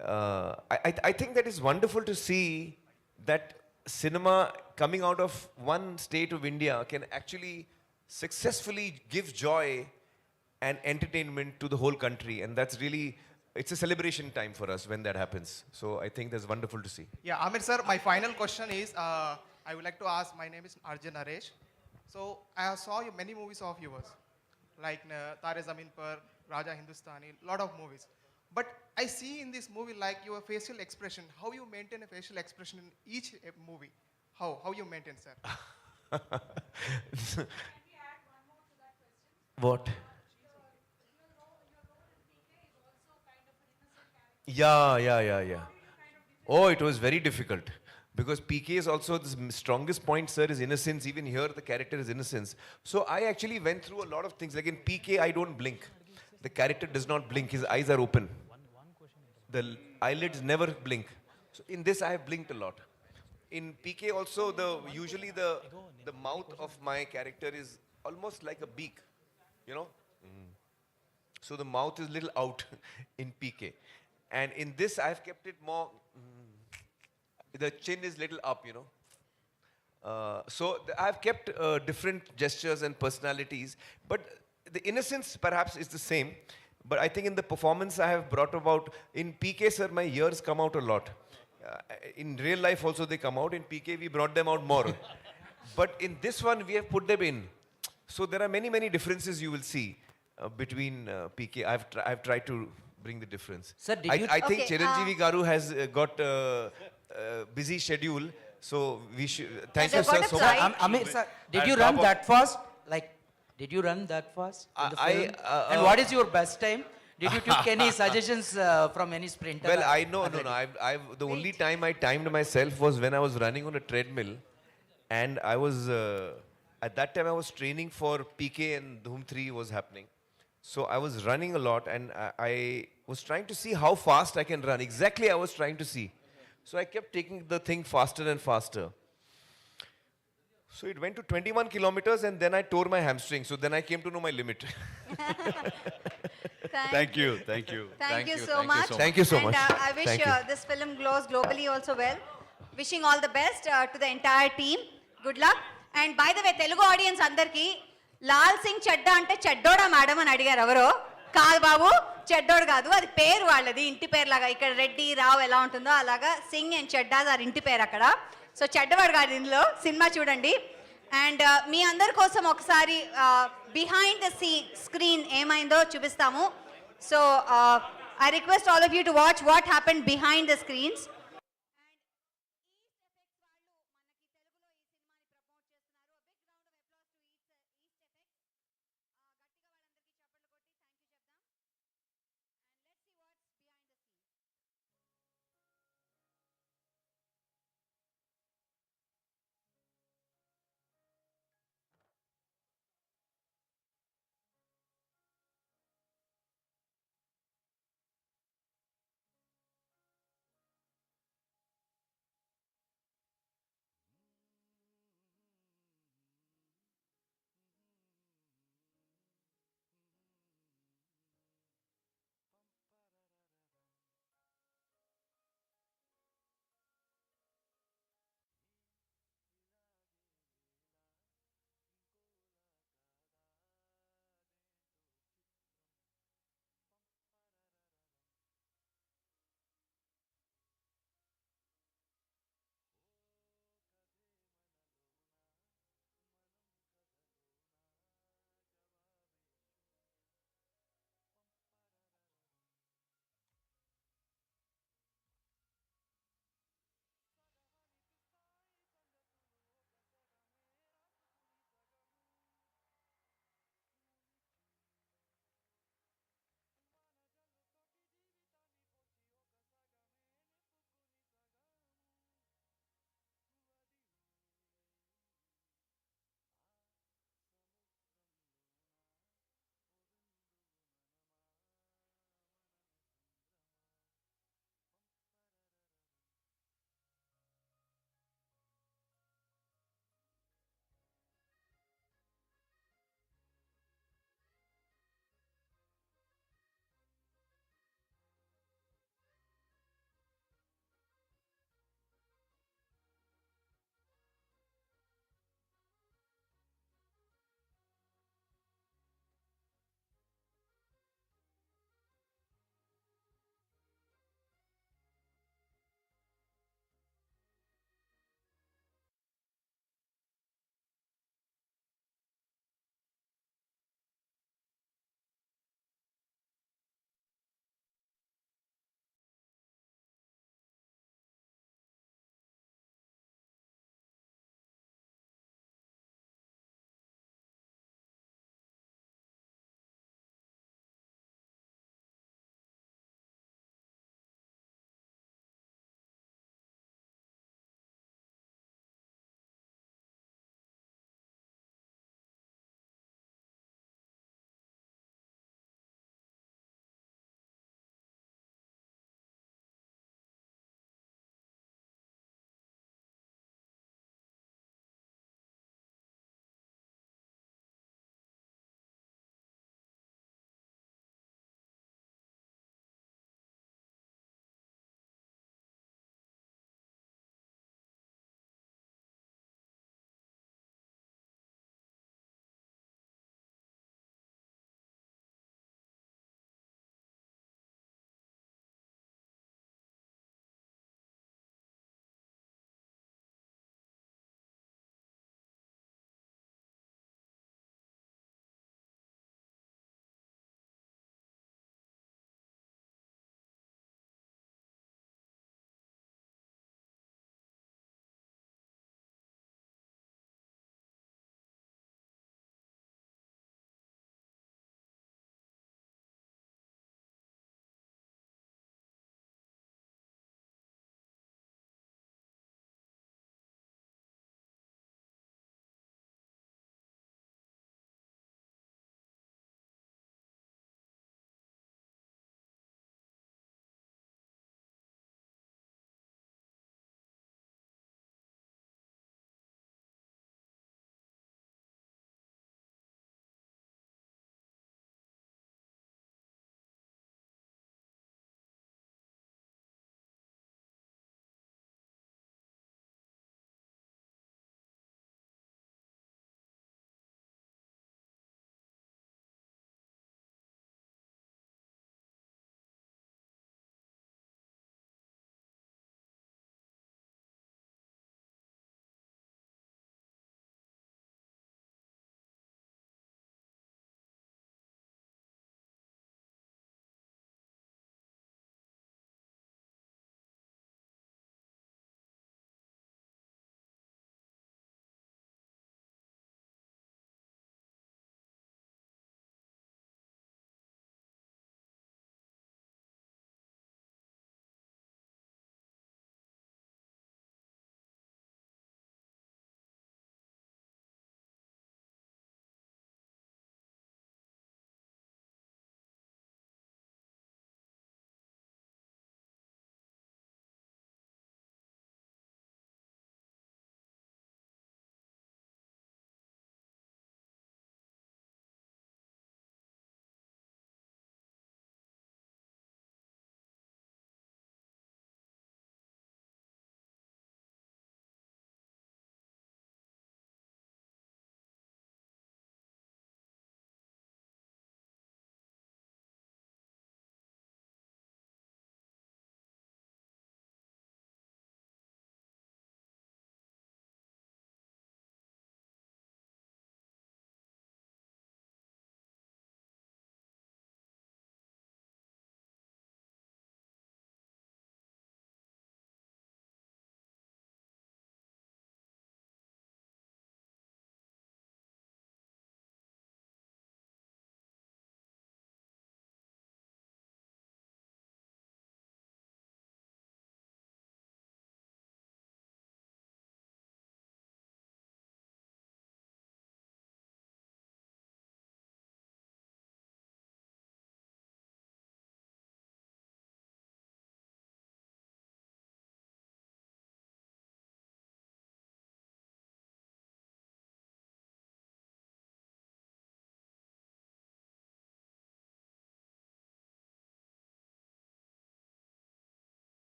I think that is wonderful to see that cinema coming out of one state of India can actually successfully give joy and entertainment to the whole country. And that's really, it's a celebration time for us when that happens. So I think that's wonderful to see. Yeah, Aamir sir, my final question is, I would like to ask, my name is Arjun Naresh. So I saw you many movies of yours, like Tare Zameen Par, Raja Hindustani, lot of movies. But I see in this movie like your facial expression, how you maintain a facial expression in each movie. How you maintain, sir? What? Yeah. Oh, it was very difficult. Because PK is also the strongest point, sir, is innocence. Even here, the character is innocence. So I actually went through a lot of things. Like in PK, I don't blink. The character does not blink. His eyes are open. The eyelids never blink. So in this, I have blinked a lot. In PK also, usually the mouth of my character is almost like a beak, you know. So the mouth is little out in PK. And in this, I have kept it more, the chin is little up, you know. I have kept different gestures and personalities, but the innocence perhaps is the same. But I think in the performance I have brought about, in PK, sir, my ears come out a lot. In real life also they come out. In PK, we brought them out more. But in this one, we have put them in. So there are many differences you will see between PK. I've tried to bring the difference. Sir, did you... I think Okay, Chiranjeevi Garu has got a busy schedule. So we should... Thank you, they've sir, got a so flight. much. Aamir, sir, did you run that fast? Like, did you run that fast in the film? And what is your best time? Did you take any suggestions from any sprinter? Well, I know, no. The only time I timed myself was when I was running on a treadmill. And I was, at that time I was training for PK and Dhoom 3 was happening. So I was running a lot and I was trying to see how fast I can run. Exactly I was trying to see. So I kept taking the thing faster and faster. So it went to 21 kilometers and then I tore my hamstring. So then I came to know my limit. Thank you so much. Thank you so much. And I wish Thank you. this film glows globally also well. Wishing all the best to the entire team. Good luck. And by the way, Telugu audience andarki, Laal Singh Chaddha ante chaddoda madam అని అడిగారు ఎవరో. కాదు బాబు, చెడ్డోడు కాదు, అది పేరు వాళ్ళది, ఇంటి పేరు లాగా. ఇక్కడ రెడ్డి రావు ఎలా ఉంటుందో అలాగా సింగ్ అండ్ చెడ్డా గారి ఇంటి పేరు అక్కడ. సో చెడ్డవాడు కాదు ఇందులో, సినిమా చూడండి. అండ్ మీ అందరి కోసం ఒకసారి బిహైండ్ ద స్క్రీన్ ఏమైందో చూపిస్తాము. So I request all of you to watch what happened behind the screens.